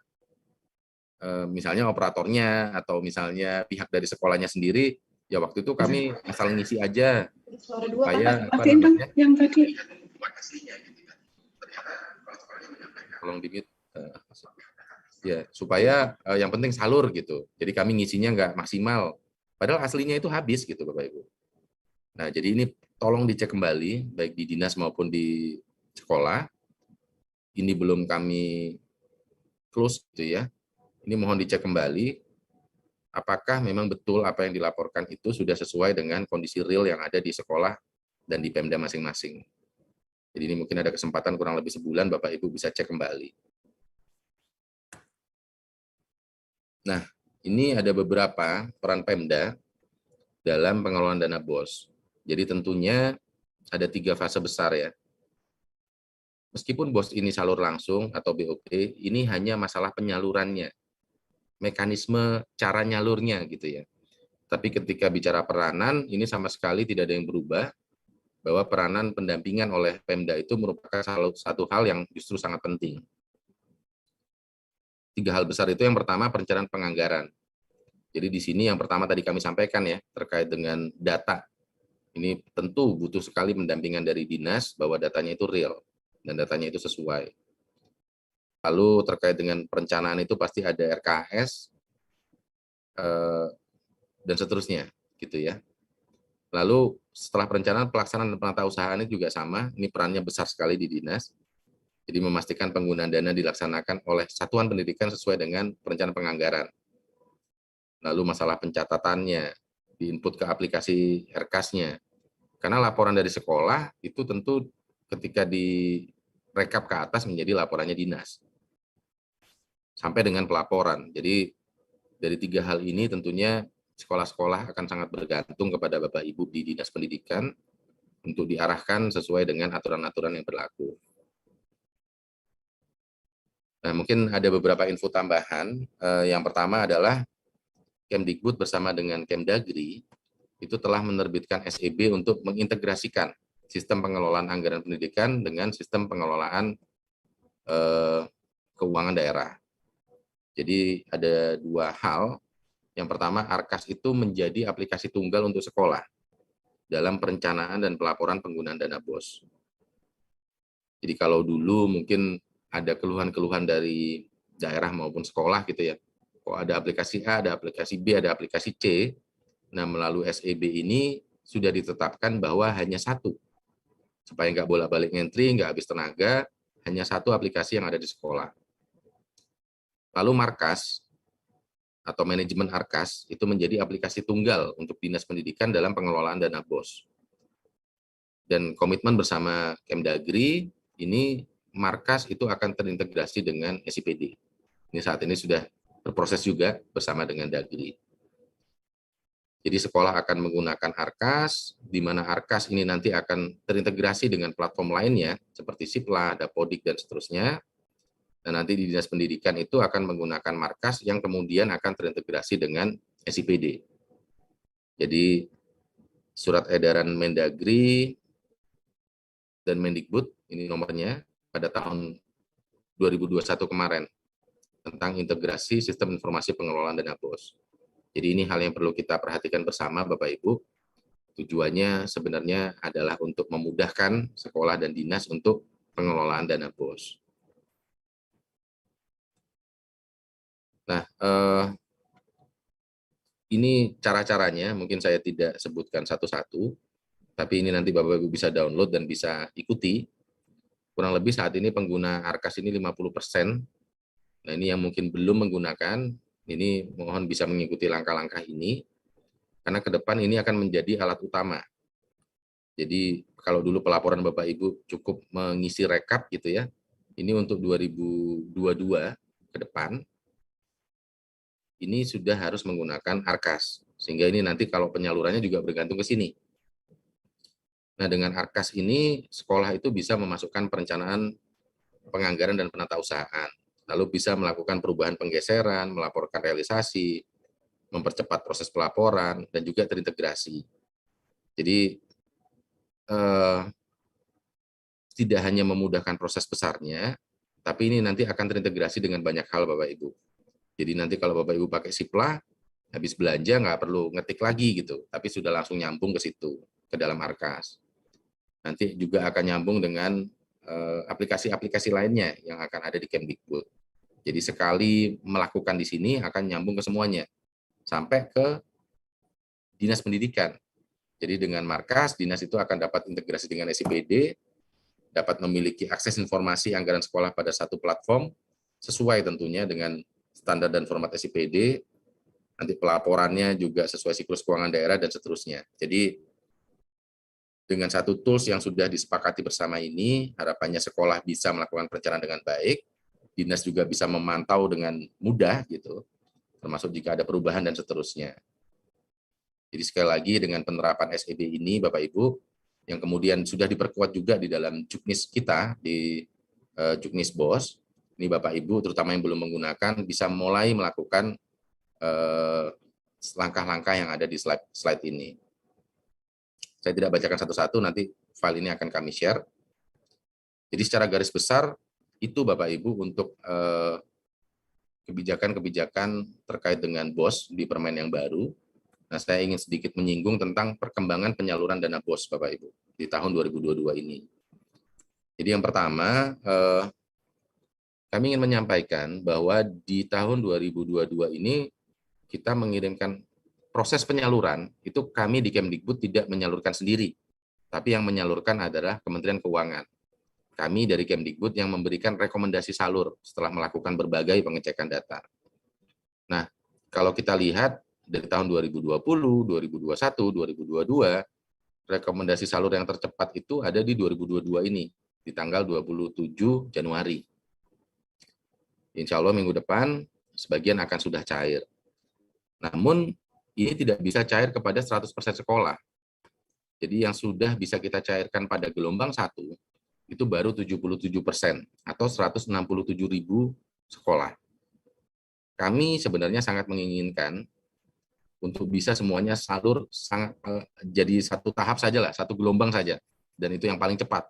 misalnya operatornya atau misalnya pihak dari sekolahnya sendiri, ya waktu itu kami asal ngisi aja supaya apa namanya yang tadi tolong di-mute ya supaya yang penting salur gitu. Jadi kami ngisinya nggak maksimal. Padahal aslinya itu habis gitu Bapak Ibu. Nah, jadi ini tolong dicek kembali baik di dinas maupun di sekolah. Ini belum kami close gitu ya. Ini mohon dicek kembali apakah memang betul apa yang dilaporkan itu sudah sesuai dengan kondisi real yang ada di sekolah dan di Pemda masing-masing. Jadi ini mungkin ada kesempatan kurang lebih sebulan Bapak Ibu bisa cek kembali. Nah, ini ada beberapa peran Pemda dalam pengelolaan dana BOS. Jadi tentunya ada 3 fase besar ya. Meskipun BOS ini salur langsung atau BOP, ini hanya masalah penyalurannya, mekanisme cara nyalurnya gitu ya. Tapi ketika bicara peranan, ini sama sekali tidak ada yang berubah, bahwa peranan pendampingan oleh Pemda itu merupakan satu hal yang justru sangat penting. 3 hal besar itu yang pertama perencanaan penganggaran. Jadi di sini yang pertama tadi kami sampaikan ya, terkait dengan data. Ini tentu butuh sekali pendampingan dari dinas bahwa datanya itu real dan datanya itu sesuai. Lalu terkait dengan perencanaan itu pasti ada RKS dan seterusnya gitu ya. Lalu setelah perencanaan, pelaksanaan dan penatausahaan ini juga sama, ini perannya besar sekali di dinas. Jadi memastikan penggunaan dana dilaksanakan oleh satuan pendidikan sesuai dengan perencanaan penganggaran. lalu masalah pencatatannya, diinput ke aplikasi RKAS-nya. Karena laporan dari sekolah itu tentu ketika direkap ke atas menjadi laporannya dinas. Sampai dengan pelaporan. Jadi dari 3 hal ini tentunya sekolah-sekolah akan sangat bergantung kepada Bapak Ibu di Dinas Pendidikan untuk diarahkan sesuai dengan aturan-aturan yang berlaku. Nah, mungkin ada beberapa info tambahan. Yang pertama adalah Kemdikbud bersama dengan Kemdagri itu telah menerbitkan SEB untuk mengintegrasikan sistem pengelolaan anggaran pendidikan dengan sistem pengelolaan keuangan daerah. Jadi ada 2 hal. Yang pertama, ARKAS itu menjadi aplikasi tunggal untuk sekolah dalam perencanaan dan pelaporan penggunaan dana BOS. Jadi kalau dulu mungkin ada keluhan-keluhan dari daerah maupun sekolah gitu ya, kok ada aplikasi A, ada aplikasi B, ada aplikasi C. Nah, melalui SEB ini sudah ditetapkan bahwa hanya satu, supaya nggak bolak-balik entry, nggak habis tenaga, hanya satu aplikasi yang ada di sekolah. Lalu Markas atau manajemen ARKAS itu menjadi aplikasi tunggal untuk Dinas Pendidikan dalam pengelolaan dana BOS. Dan komitmen bersama Kemdagri, ini Markas itu akan terintegrasi dengan SIPD. Ini saat ini sudah berproses juga bersama dengan Dagri. Jadi sekolah akan menggunakan ARKAS, di mana ARKAS ini nanti akan terintegrasi dengan platform lainnya, seperti Sipla, Dapodik, dan seterusnya. Dan nanti di Dinas Pendidikan itu akan menggunakan Markas yang kemudian akan terintegrasi dengan SIPD. Jadi surat edaran Mendagri dan Mendikbud, ini nomornya, pada tahun 2021 kemarin, tentang integrasi sistem informasi pengelolaan dana BOS. Jadi ini hal yang perlu kita perhatikan bersama Bapak Ibu. Tujuannya sebenarnya adalah untuk memudahkan sekolah dan dinas untuk pengelolaan dana BOS. Nah, ini cara-caranya, mungkin saya tidak sebutkan satu-satu, tapi ini nanti Bapak Ibu bisa download dan bisa ikuti. Kurang lebih saat ini pengguna ARKAS ini 50%. Nah, ini yang mungkin belum menggunakan, ini mohon bisa mengikuti langkah-langkah ini, karena ke depan ini akan menjadi alat utama. Jadi kalau dulu pelaporan Bapak Ibu cukup mengisi rekap gitu ya, ini untuk 2022 ke depan, ini sudah harus menggunakan ARKAS. Sehingga ini nanti kalau penyalurannya juga bergantung ke sini. Nah, dengan ARKAS ini, sekolah itu bisa memasukkan perencanaan penganggaran dan penatausahaan. Lalu bisa melakukan perubahan penggeseran, melaporkan realisasi, mempercepat proses pelaporan, dan juga terintegrasi. Jadi, tidak hanya memudahkan proses besarnya, tapi ini nanti akan terintegrasi dengan banyak hal Bapak Ibu. Jadi nanti kalau Bapak Ibu pakai Sipla, habis belanja nggak perlu ngetik lagi gitu, tapi sudah langsung nyambung ke situ, ke dalam ARKAS. Nanti juga akan nyambung dengan aplikasi-aplikasi lainnya yang akan ada di Kemdikbud. Jadi sekali melakukan di sini akan nyambung ke semuanya, sampai ke Dinas Pendidikan. Jadi dengan Markas, Dinas itu akan dapat integrasi dengan SIPD, dapat memiliki akses informasi anggaran sekolah pada satu platform, sesuai tentunya dengan standar dan format SIPD, nanti pelaporannya juga sesuai siklus keuangan daerah, dan seterusnya. Jadi dengan satu tools yang sudah disepakati bersama ini, harapannya sekolah bisa melakukan perencanaan dengan baik, dinas juga bisa memantau dengan mudah, gitu, termasuk jika ada perubahan dan seterusnya. Jadi sekali lagi dengan penerapan SEB ini, Bapak Ibu, yang kemudian sudah diperkuat juga di dalam Juknis kita, di Juknis BOS, ini Bapak Ibu, terutama yang belum menggunakan, bisa mulai melakukan langkah-langkah yang ada di slide ini. Saya tidak bacakan satu-satu, nanti file ini akan kami share. Jadi secara garis besar, itu Bapak Ibu untuk kebijakan-kebijakan terkait dengan BOS di Permen yang baru. Nah, saya ingin sedikit menyinggung tentang perkembangan penyaluran dana BOS Bapak Ibu di tahun 2022 ini. Jadi yang pertama, kami ingin menyampaikan bahwa di tahun 2022 ini kita mengirimkan proses penyaluran, itu kami di Kemdikbud tidak menyalurkan sendiri, tapi yang menyalurkan adalah Kementerian Keuangan. Kami dari Kemdikbud yang memberikan rekomendasi salur setelah melakukan berbagai pengecekan data. Nah, kalau kita lihat dari tahun 2020, 2021, 2022, rekomendasi salur yang tercepat itu ada di 2022 ini, di tanggal 27 Januari. Insya Allah minggu depan sebagian akan sudah cair. Namun ini tidak bisa cair kepada 100% sekolah. Jadi yang sudah bisa kita cairkan pada gelombang 1 itu baru 77% atau 167.000 sekolah. Kami sebenarnya sangat menginginkan untuk bisa semuanya salur jadi satu tahap saja lah, satu gelombang saja, dan itu yang paling cepat.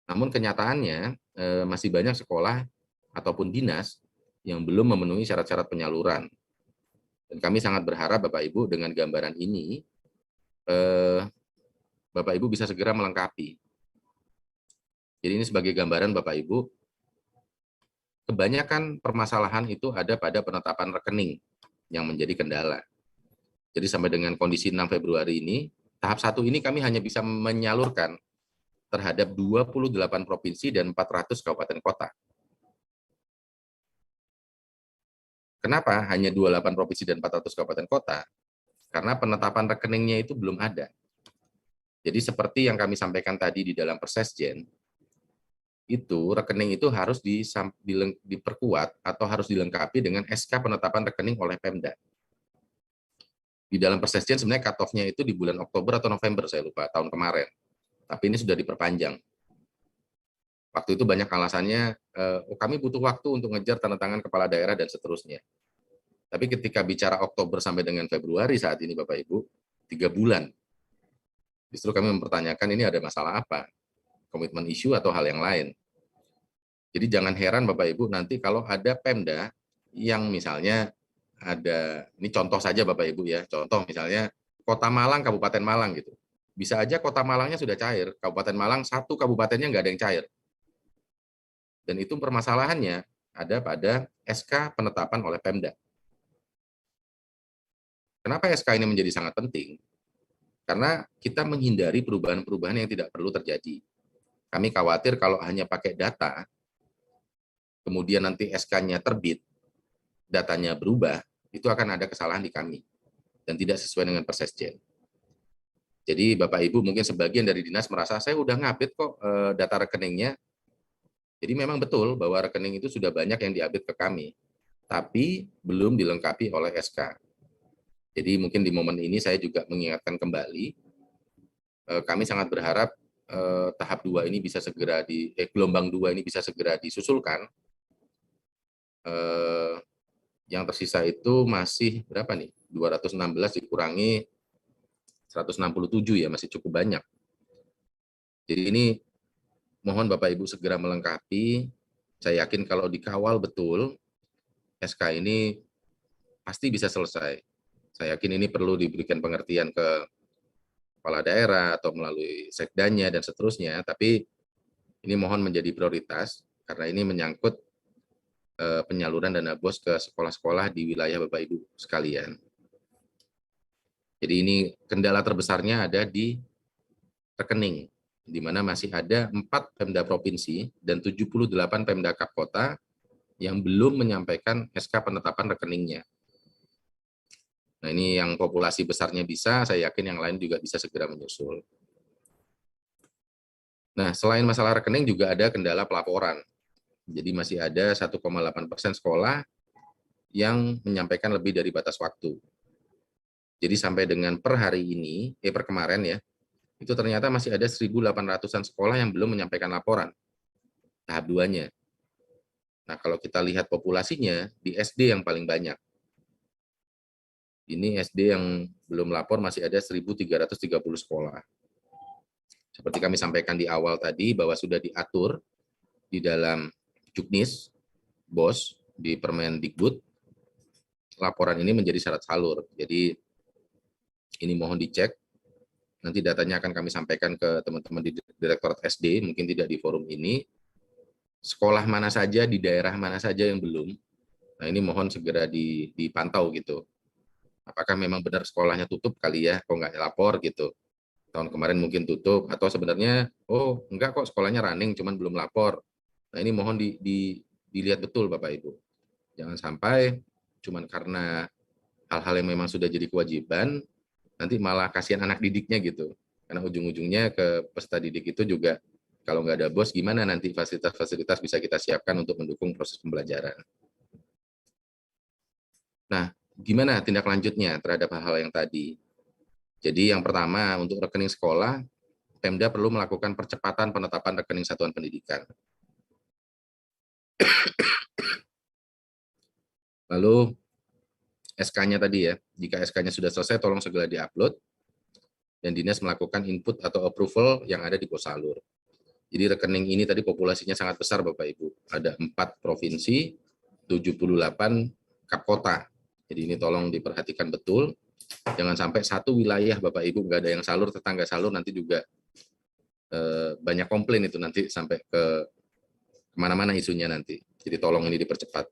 Namun kenyataannya masih banyak sekolah ataupun dinas yang belum memenuhi syarat-syarat penyaluran. Dan kami sangat berharap Bapak Ibu dengan gambaran ini, Bapak Ibu bisa segera melengkapi. Jadi ini sebagai gambaran Bapak Ibu, kebanyakan permasalahan itu ada pada penetapan rekening yang menjadi kendala. Jadi sampai dengan kondisi 6 Februari ini, tahap 1 ini kami hanya bisa menyalurkan terhadap 28 provinsi dan 400 kabupaten kota. Kenapa hanya 28 provinsi dan 400 kabupaten kota? Karena penetapan rekeningnya itu belum ada. Jadi seperti yang kami sampaikan tadi di dalam Persesjen, itu rekening itu harus diperkuat atau harus dilengkapi dengan SK penetapan rekening oleh Pemda. Di dalam Persesjen sebenarnya cut-off-nya itu di bulan Oktober atau November, saya lupa, tahun kemarin. Tapi ini sudah diperpanjang. Waktu itu banyak alasannya, kami butuh waktu untuk ngejar tanda tangan kepala daerah dan seterusnya. Tapi ketika bicara Oktober sampai dengan Februari saat ini Bapak Ibu, 3 bulan. Justru kami mempertanyakan ini ada masalah apa? Komitmen isu atau hal yang lain. Jadi jangan heran Bapak Ibu nanti kalau ada Pemda yang misalnya ada, ini contoh saja Bapak Ibu ya, contoh misalnya Kota Malang, Kabupaten Malang gitu. Bisa aja Kota Malangnya sudah cair, Kabupaten Malang satu kabupatennya nggak ada yang cair. Dan itu permasalahannya ada pada SK penetapan oleh Pemda. Kenapa SK ini menjadi sangat penting? Karena kita menghindari perubahan-perubahan yang tidak perlu terjadi. Kami khawatir kalau hanya pakai data, kemudian nanti SK-nya terbit, datanya berubah, itu akan ada kesalahan di kami dan tidak sesuai dengan Persesjen. Jadi Bapak Ibu mungkin sebagian dari dinas merasa saya udah ngupdate kok data rekeningnya. Jadi memang betul bahwa rekening itu sudah banyak yang diupdate ke kami, tapi belum dilengkapi oleh SK. Jadi mungkin di momen ini saya juga mengingatkan kembali, kami sangat berharap tahap 2 ini bisa segera gelombang 2 ini bisa segera disusulkan. Yang tersisa itu masih berapa nih? 216 dikurangi 167 ya, masih cukup banyak. Jadi ini mohon Bapak Ibu segera melengkapi. Saya yakin kalau dikawal betul, SK ini pasti bisa selesai. Saya yakin ini perlu diberikan pengertian ke kepala daerah atau melalui sekdanya dan seterusnya, tapi ini mohon menjadi prioritas karena ini menyangkut penyaluran dana BOS ke sekolah-sekolah di wilayah Bapak Ibu sekalian. Jadi ini kendala terbesarnya ada di rekening, di mana masih ada 4 Pemda Provinsi dan 78 Pemda Kap Kota yang belum menyampaikan SK penetapan rekeningnya. Nah ini yang populasi besarnya bisa, saya yakin yang lain juga bisa segera menyusul. Nah selain masalah rekening juga ada kendala pelaporan. Jadi masih ada 1,8% sekolah yang menyampaikan lebih dari batas waktu. Jadi sampai dengan per hari ini, per kemarin ya, itu ternyata masih ada 1.800-an sekolah yang belum menyampaikan laporan tahap 2-nya. Nah kalau kita lihat populasinya, di SD yang paling banyak. Ini SD yang belum lapor masih ada 1.330 sekolah. Seperti kami sampaikan di awal tadi, bahwa sudah diatur di dalam Juknis, BOS, di Permendikbud, laporan ini menjadi syarat salur. Jadi ini mohon dicek. Nanti datanya akan kami sampaikan ke teman-teman di Direktorat SD, mungkin tidak di forum ini. Sekolah mana saja, di daerah mana saja yang belum. Nah ini mohon segera dipantau gitu. Apakah memang benar sekolahnya tutup kali ya, kok nggak lapor gitu. Tahun kemarin mungkin tutup, atau sebenarnya, oh enggak kok sekolahnya running, cuman belum lapor. Nah ini mohon dilihat betul Bapak Ibu. Jangan sampai cuman karena hal-hal yang memang sudah jadi kewajiban, nanti malah kasihan anak didiknya gitu. Karena ujung-ujungnya ke peserta didik itu juga kalau nggak ada bos, gimana nanti fasilitas-fasilitas bisa kita siapkan untuk mendukung proses pembelajaran. Nah, gimana tindak lanjutnya terhadap hal-hal yang tadi? Jadi yang pertama, untuk rekening sekolah, Pemda perlu melakukan percepatan penetapan rekening satuan pendidikan. Lalu SK-nya tadi ya, jika SK-nya sudah selesai, tolong segera di-upload, dan dinas melakukan input atau approval yang ada di Posalur. Jadi rekening ini tadi populasinya sangat besar Bapak Ibu. Ada 4 provinsi, 78 kap kota. Jadi ini tolong diperhatikan betul. Jangan sampai satu wilayah Bapak Ibu nggak ada yang salur, tetangga salur nanti juga banyak komplain itu nanti sampai ke kemana-mana isunya nanti. Jadi tolong ini dipercepat.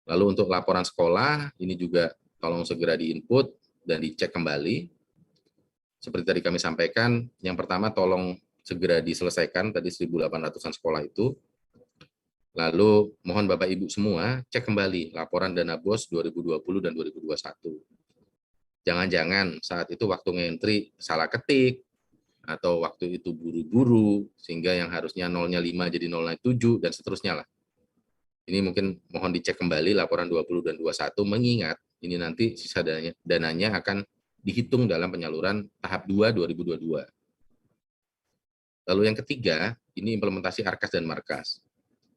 Lalu untuk laporan sekolah, ini juga tolong segera di-input dan dicek kembali. Seperti tadi kami sampaikan, yang pertama tolong segera diselesaikan, tadi 1.800-an sekolah itu. Lalu mohon Bapak Ibu semua cek kembali laporan dana BOS 2020 dan 2021. Jangan-jangan saat itu waktu ngentri salah ketik, atau waktu itu buru-buru, sehingga yang harusnya nolnya 5 jadi nolnya 7, dan seterusnya lah. Ini mungkin mohon dicek kembali laporan 20 dan 21, mengingat ini nanti sisa dananya akan dihitung dalam penyaluran tahap 2 2022. Lalu yang ketiga, ini implementasi Arkas dan Markas.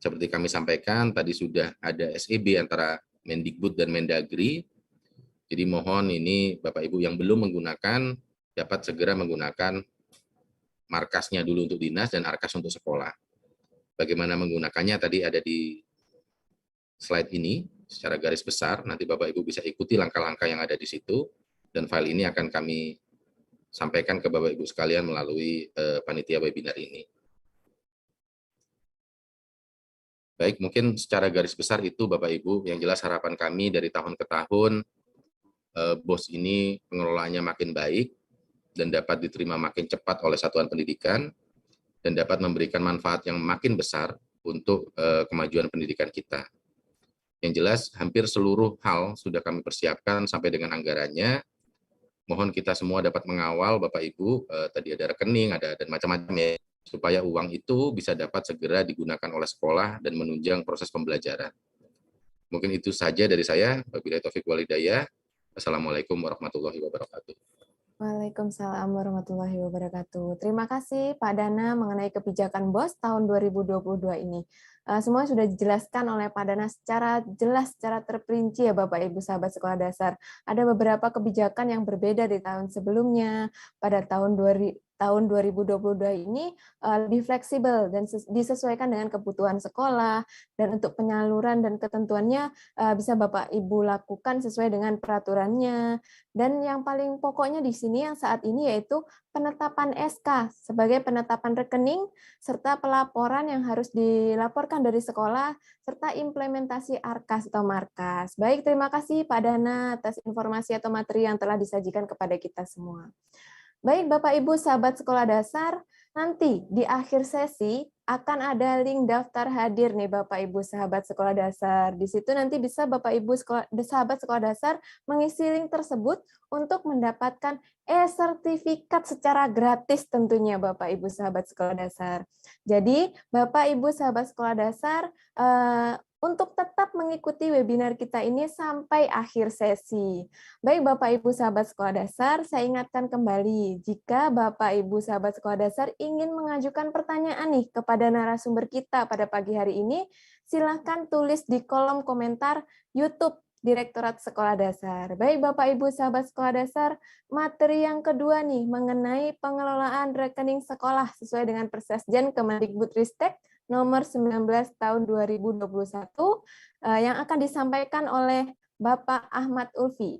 Seperti kami sampaikan, tadi sudah ada SEB antara Mendikbud dan Mendagri. Jadi mohon ini Bapak Ibu yang belum menggunakan, dapat segera menggunakan markasnya dulu untuk dinas dan arkas untuk sekolah. Bagaimana menggunakannya tadi ada di slide ini secara garis besar, nanti Bapak Ibu bisa ikuti langkah-langkah yang ada di situ, dan file ini akan kami sampaikan ke Bapak Ibu sekalian melalui panitia webinar ini. Baik, mungkin secara garis besar itu Bapak Ibu, yang jelas harapan kami dari tahun ke tahun, BOS ini pengelolaannya makin baik, dan dapat diterima makin cepat oleh satuan pendidikan, dan dapat memberikan manfaat yang makin besar untuk kemajuan pendidikan kita. Yang jelas, hampir seluruh hal sudah kami persiapkan sampai dengan anggarannya. Mohon kita semua dapat mengawal, Bapak Ibu, tadi ada rekening, ada dan macam-macam ya, supaya uang itu bisa dapat segera digunakan oleh sekolah dan menunjang proses pembelajaran. Mungkin itu saja dari saya. Wabillahi taufiq wal hidayah. Assalamualaikum warahmatullahi wabarakatuh. Waalaikumsalam warahmatullahi wabarakatuh. Terima kasih Pak Dana mengenai kebijakan BOS tahun 2022 ini. Semua sudah dijelaskan oleh Pak Dana secara jelas, secara terperinci ya Bapak Ibu sahabat sekolah dasar. Ada beberapa kebijakan yang berbeda di tahun sebelumnya. Pada tahun 2022 ini lebih fleksibel dan disesuaikan dengan kebutuhan sekolah, dan untuk penyaluran dan ketentuannya bisa Bapak Ibu lakukan sesuai dengan peraturannya. Dan yang paling pokoknya di sini yang saat ini yaitu penetapan SK sebagai penetapan rekening serta pelaporan yang harus dilaporkan dari sekolah serta implementasi Arkas atau Markas. Baik, terima kasih Pak Dana atas informasi atau materi yang telah disajikan kepada kita semua. Baik Bapak Ibu sahabat sekolah dasar, nanti di akhir sesi akan ada link daftar hadir nih Bapak Ibu sahabat sekolah dasar. Di situ nanti bisa Bapak Ibu sahabat sekolah dasar mengisi link tersebut untuk mendapatkan e-sertifikat secara gratis tentunya Bapak Ibu sahabat sekolah dasar. Jadi Bapak Ibu sahabat sekolah dasar untuk tetap mengikuti webinar kita ini sampai akhir sesi. Baik Bapak Ibu sahabat sekolah dasar, saya ingatkan kembali, jika Bapak Ibu sahabat sekolah dasar ingin mengajukan pertanyaan nih kepada narasumber kita pada pagi hari ini, silahkan tulis di kolom komentar YouTube Direktorat Sekolah Dasar. Baik Bapak Ibu sahabat sekolah dasar, materi yang kedua nih mengenai pengelolaan rekening sekolah sesuai dengan Persesjen Kemendikbudristek nomor 19 tahun 2021 yang akan disampaikan oleh Bapak Ahmad Ulfi.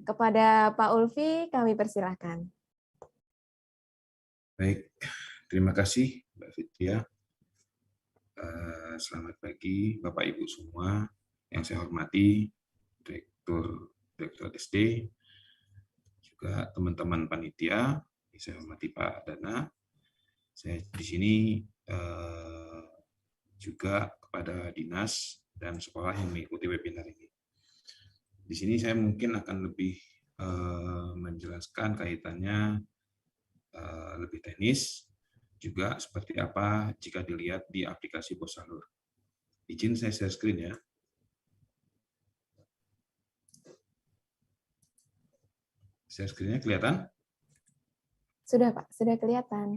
Kepada Pak Ulfi, kami persilahkan. Baik, terima kasih Mbak Fitria. Selamat pagi Bapak Ibu semua. Yang saya hormati Direktur SD, juga teman-teman panitia, saya hormati Pak Dana. Saya di sini juga kepada dinas dan sekolah yang mengikuti webinar ini. di sini saya mungkin akan lebih menjelaskan kaitannya lebih teknis, juga seperti apa jika dilihat di aplikasi Bosalur. Izin saya share screen ya. Share screen-nya kelihatan? Sudah, Pak. Sudah kelihatan.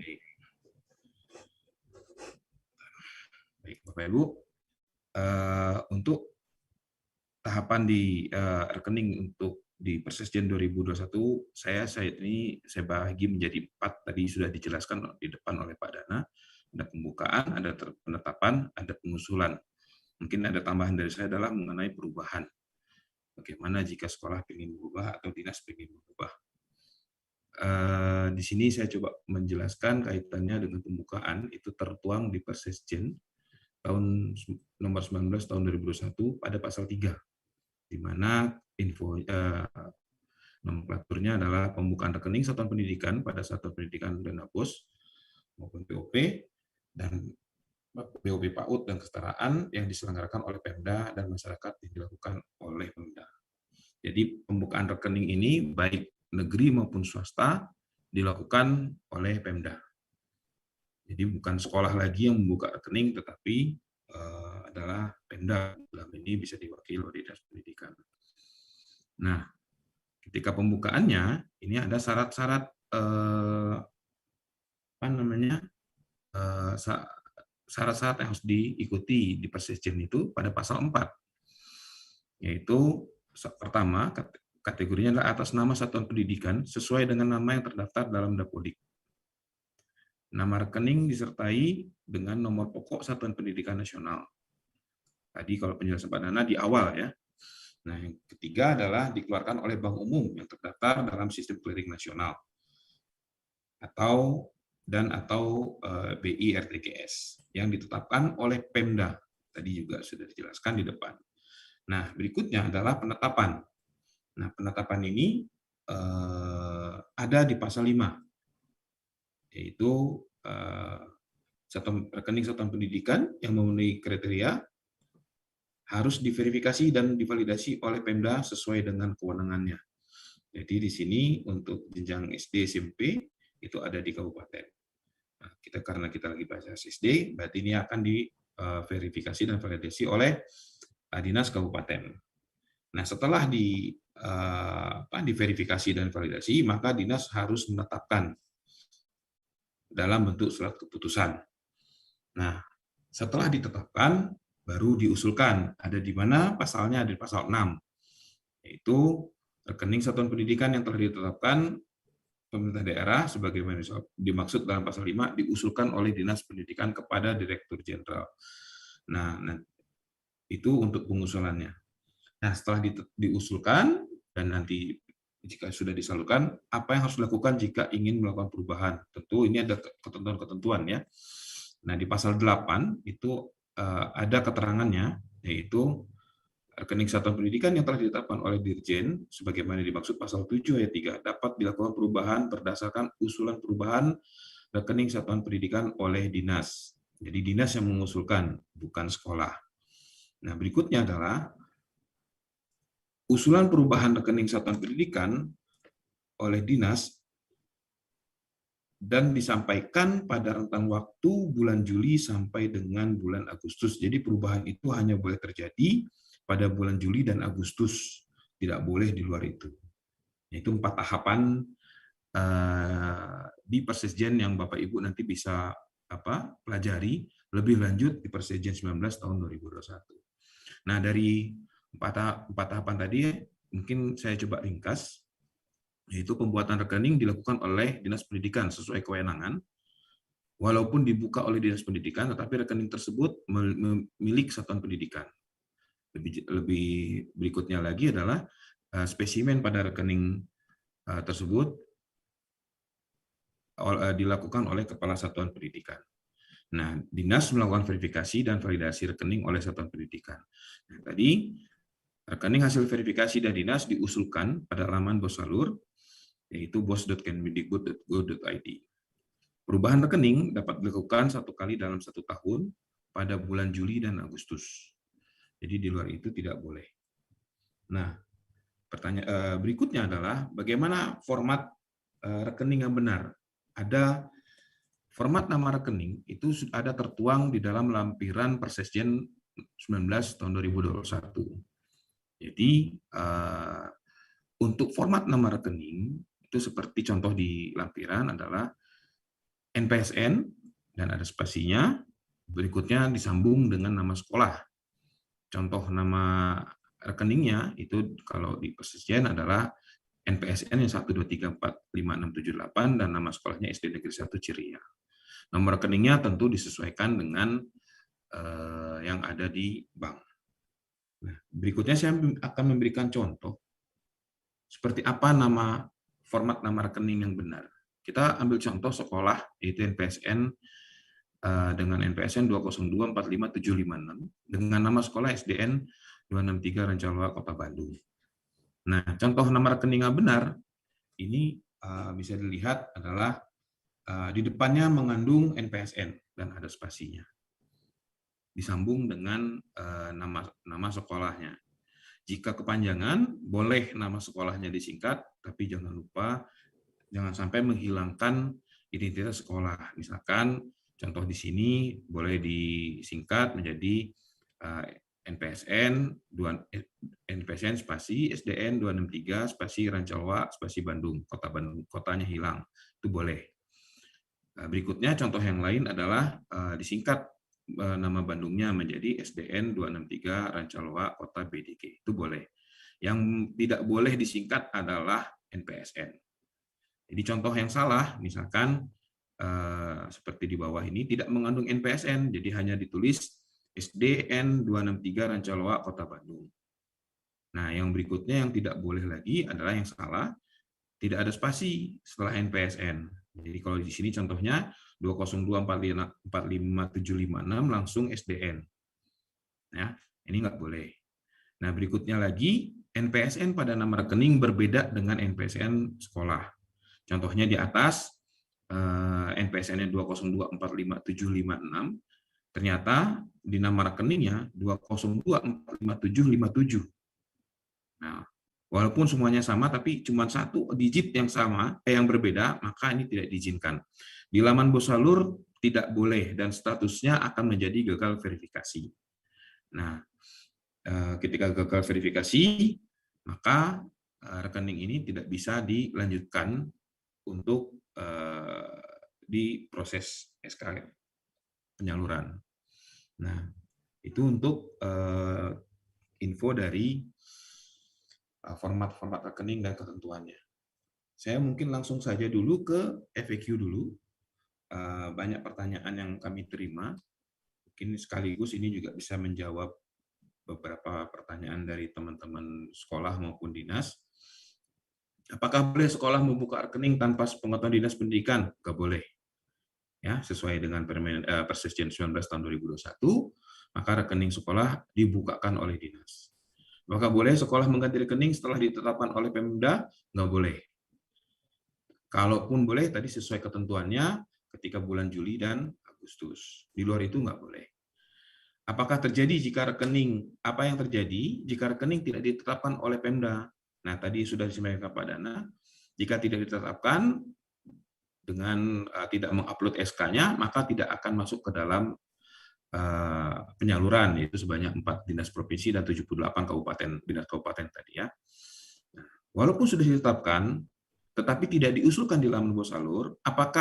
Baik, Bapak Ibu. Untuk tahapan di rekening untuk di Persesjen 2021, saya bagi menjadi 4, tadi sudah dijelaskan di depan oleh Pak Dana. Ada pembukaan, ada penetapan, ada pengusulan. Mungkin ada tambahan dari saya adalah mengenai perubahan. Bagaimana jika sekolah ingin berubah atau dinas ingin berubah. Di sini saya coba menjelaskan kaitannya dengan pembukaan, itu tertuang di Persesjen tahun nomor 19 tahun 2021 pada pasal 3, di mana nomenklaturnya adalah pembukaan rekening satuan pendidikan pada satuan pendidikan dana BOS maupun POP dan BOP PAUD dan kesetaraan yang diselenggarakan oleh Pemda dan masyarakat yang dilakukan oleh Pemda. Jadi pembukaan rekening ini baik negeri maupun swasta dilakukan oleh Pemda. Jadi bukan sekolah lagi yang membuka rekening, tetapi adalah Pemda. Dalam ini bisa diwakili oleh Dinas Pendidikan. Nah, ketika pembukaannya ini ada syarat-syarat syarat-syarat yang harus diikuti di Persesjen itu pada pasal 4, yaitu pertama kategorinya adalah atas nama satuan pendidikan sesuai dengan nama yang terdaftar dalam Dapodik. Nama rekening disertai dengan nomor pokok satuan pendidikan nasional. Tadi kalau penjelasan Pak Dana di awal ya. Nah, yang ketiga adalah dikeluarkan oleh Bank Umum yang terdaftar dalam sistem clearing nasional atau BI RTGS yang ditetapkan oleh Pemda. Tadi juga sudah dijelaskan di depan. Nah, berikutnya adalah penetapan. Nah, penetapan ini ada di pasal 5, yaitu rekening satuan pendidikan yang memenuhi kriteria harus diverifikasi dan divalidasi oleh Pemda sesuai dengan kewenangannya. Jadi di sini untuk jenjang SD, SMP itu ada di kabupaten. Nah, karena kita lagi bahas SD, berarti ini akan diverifikasi dan validasi oleh dinas kabupaten. Nah, setelah diverifikasi dan validasi, maka dinas harus menetapkan dalam bentuk surat keputusan. Nah, setelah ditetapkan, baru diusulkan. Ada di mana pasalnya? Ada di pasal 6, yaitu rekening satuan pendidikan yang telah ditetapkan pemerintah daerah sebagaimana dimaksud dalam pasal 5 diusulkan oleh Dinas Pendidikan kepada Direktur Jenderal. Nah, itu untuk pengusulannya. Nah, setelah diusulkan dan nanti jika sudah disalurkan, apa yang harus dilakukan jika ingin melakukan perubahan? Tentu ini ada ketentuan-ketentuan ya. Nah, di pasal 8 itu ada keterangannya, yaitu rekening satuan pendidikan yang telah ditetapkan oleh Dirjen, sebagaimana dimaksud pasal 7 ayat 3, dapat dilakukan perubahan berdasarkan usulan perubahan rekening satuan pendidikan oleh dinas. Jadi dinas yang mengusulkan, bukan sekolah. Nah, berikutnya adalah usulan perubahan rekening satuan pendidikan oleh dinas dan disampaikan pada rentang waktu bulan Juli sampai dengan bulan Agustus. Jadi perubahan itu hanya boleh terjadi pada bulan Juli dan Agustus, tidak boleh di luar itu. Itu 4 tahapan di Persesjen yang Bapak Ibu nanti bisa pelajari lebih lanjut di Persesjen 19 tahun 2021. Nah, dari 4 tahapan tadi mungkin saya coba ringkas, yaitu pembuatan rekening dilakukan oleh Dinas Pendidikan sesuai kewenangan, walaupun dibuka oleh Dinas Pendidikan, tetapi rekening tersebut milik satuan pendidikan. Lebih berikutnya lagi adalah spesimen pada rekening tersebut dilakukan oleh Kepala Satuan Pendidikan. Nah, dinas melakukan verifikasi dan validasi rekening oleh Satuan Pendidikan. Nah, tadi rekening hasil verifikasi dan dinas diusulkan pada laman Bosalur, yaitu bos.kemdikbud.go.id. Perubahan rekening dapat dilakukan 1 kali dalam 1 tahun pada bulan Juli dan Agustus. Jadi di luar itu tidak boleh. Nah, Berikutnya adalah bagaimana format rekening yang benar. Ada format nama rekening itu ada tertuang di dalam lampiran Persesjen 19 tahun 2021. Jadi untuk format nama rekening itu seperti contoh di lampiran adalah NPSN dan ada spasinya. Berikutnya disambung dengan nama sekolah. Contoh nama rekeningnya itu kalau di Persesjen adalah NPSN yang 123456778 dan nama sekolahnya SD Negeri 1 Ciria. Nomor rekeningnya tentu disesuaikan dengan yang ada di bank. Nah, berikutnya saya akan memberikan contoh seperti apa format nama rekening yang benar. Kita ambil contoh sekolah yaitu NPSN dengan NPSN 2024576 dengan nama sekolah SDN 263 Rancaloa Kota Bandung. Nah, contoh nama rekening yang benar ini bisa dilihat adalah di depannya mengandung NPSN dan ada spasinya. Disambung dengan nama sekolahnya. Jika kepanjangan, boleh nama sekolahnya disingkat, tapi jangan sampai menghilangkan identitas sekolah. Misalkan contoh di sini boleh disingkat menjadi NPSN spasi SDN 263 spasi Rancaloa spasi Bandung, kotanya hilang. Itu boleh. Berikutnya contoh yang lain adalah disingkat nama Bandungnya menjadi SDN 263 Rancaloa Kota BDG. Itu boleh. Yang tidak boleh disingkat adalah NPSN. Jadi contoh yang salah, misalkan seperti di bawah ini tidak mengandung NPSN, jadi hanya ditulis SDN 263 Rancaloa Kota Bandung. Nah, yang berikutnya yang tidak boleh lagi adalah yang salah, tidak ada spasi setelah NPSN. Jadi kalau di sini contohnya 202455756 langsung SDN. Ya, ini nggak boleh. Nah, berikutnya lagi NPSN pada nama rekening berbeda dengan NPSN sekolah. Contohnya di atas NPSN-nya 202455756 ternyata di nama rekeningnya 2024757. Nah, walaupun semuanya sama, tapi cuma satu digit yang sama, yang berbeda, maka ini tidak diizinkan. Di laman Bosalur tidak boleh dan statusnya akan menjadi gagal verifikasi. Nah, ketika gagal verifikasi, maka rekening ini tidak bisa dilanjutkan untuk di proses SK penyaluran. Nah, itu untuk info dari format-format rekening dan ketentuannya. Saya mungkin langsung saja dulu ke FAQ dulu. Banyak pertanyaan yang kami terima. Mungkin sekaligus ini juga bisa menjawab beberapa pertanyaan dari teman-teman sekolah maupun dinas. Apakah boleh sekolah membuka rekening tanpa sepengetahuan dinas pendidikan? Nggak boleh. Ya, sesuai dengan Persesjen 19 tahun 2021, maka rekening sekolah dibukakan oleh dinas. Apakah boleh sekolah mengganti rekening setelah ditetapkan oleh Pemda? Nggak boleh. Kalaupun boleh, tadi sesuai ketentuannya ketika bulan Juli dan Agustus. Di luar itu nggak boleh. Apakah terjadi jika rekening, apa yang terjadi jika rekening tidak ditetapkan oleh Pemda? Nah, tadi sudah disampaikan Pak Dana, jika tidak ditetapkan dengan tidak mengupload SK-nya, maka tidak akan masuk ke dalam penyaluran, yaitu sebanyak 4 dinas provinsi dan 78 dinas kabupaten tadi ya. Nah, walaupun sudah ditetapkan, tetapi tidak diusulkan di laman Bosalur, apa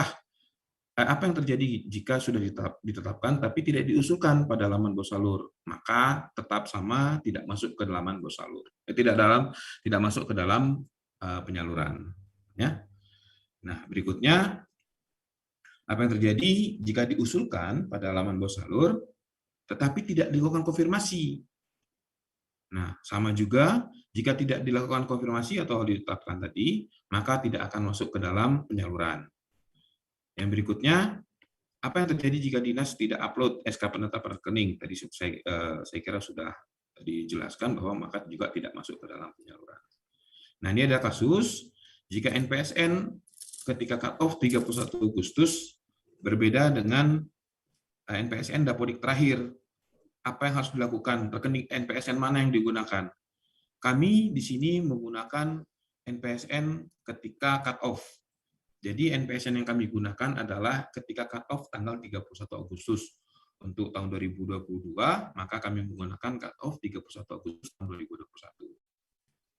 yang terjadi jika sudah ditetapkan tapi tidak diusulkan pada laman Bosalur? Maka tetap sama, tidak masuk ke laman Bosalur. Tidak masuk ke dalam penyaluran. Ya. Nah, berikutnya, apa yang terjadi jika diusulkan pada laman Bosalur, tetapi tidak dilakukan konfirmasi? Nah, sama juga, jika tidak dilakukan konfirmasi atau ditetapkan tadi, maka tidak akan masuk ke dalam penyaluran. Yang berikutnya, apa yang terjadi jika dinas tidak upload SK penetapan rekening? Tadi saya kira sudah dijelaskan bahwa maka juga tidak masuk ke dalam penyaluran. Nah, ini ada kasus jika NPSN ketika cut-off 31 Agustus berbeda dengan NPSN Dapodik terakhir. Apa yang harus dilakukan? Rekening NPSN mana yang digunakan? kami di sini menggunakan NPSN ketika cut off. Jadi NPSN yang kami gunakan adalah ketika cut off tanggal 31 Agustus. Untuk tahun 2022, maka kami menggunakan cut off 31 Agustus tahun 2021.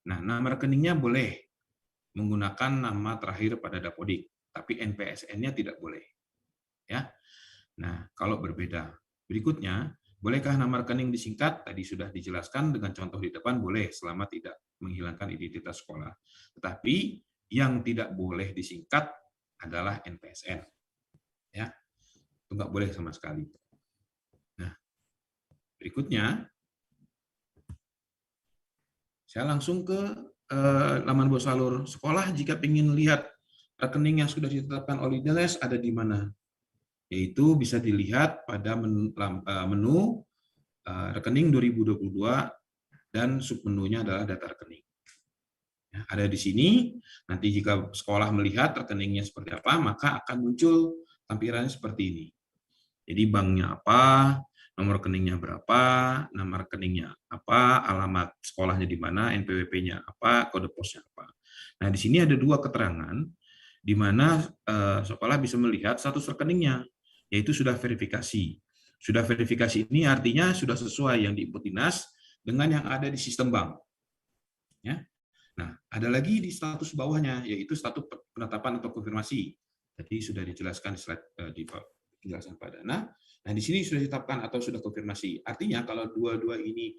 Nah, nama rekeningnya boleh menggunakan nama terakhir pada Dapodik, tapi NPSN-nya tidak boleh. Ya. Nah, kalau berbeda. Berikutnya, bolehkah nama rekening disingkat? Tadi sudah dijelaskan dengan contoh di depan, boleh selama tidak menghilangkan identitas sekolah. Tetapi yang tidak boleh disingkat adalah NPSN. Ya. Itu nggak boleh sama sekali. Nah, berikutnya, saya langsung ke laman Bosalur sekolah jika ingin lihat rekening yang sudah ditetapkan oleh Dinas ada di mana. Yaitu bisa dilihat pada menu rekening 2022 dan submenunya adalah data rekening. Ya, ada di sini, nanti jika sekolah melihat rekeningnya seperti apa, maka akan muncul tampilannya seperti ini. Jadi banknya apa, nomor rekeningnya berapa, nama rekeningnya apa, alamat sekolahnya di mana, NPWP-nya apa, kode posnya apa. Nah, di sini ada dua keterangan di mana sekolah bisa melihat status rekeningnya, yaitu sudah verifikasi. Sudah verifikasi ini artinya sudah sesuai yang di input dinas dengan yang ada di sistem bank. Ya. Nah, ada lagi di status bawahnya, yaitu status penetapan atau konfirmasi. Tadi sudah dijelaskan di slide di penjelasan Pak Dana. Nah, di sini sudah ditetapkan atau sudah konfirmasi. Artinya kalau dua-dua ini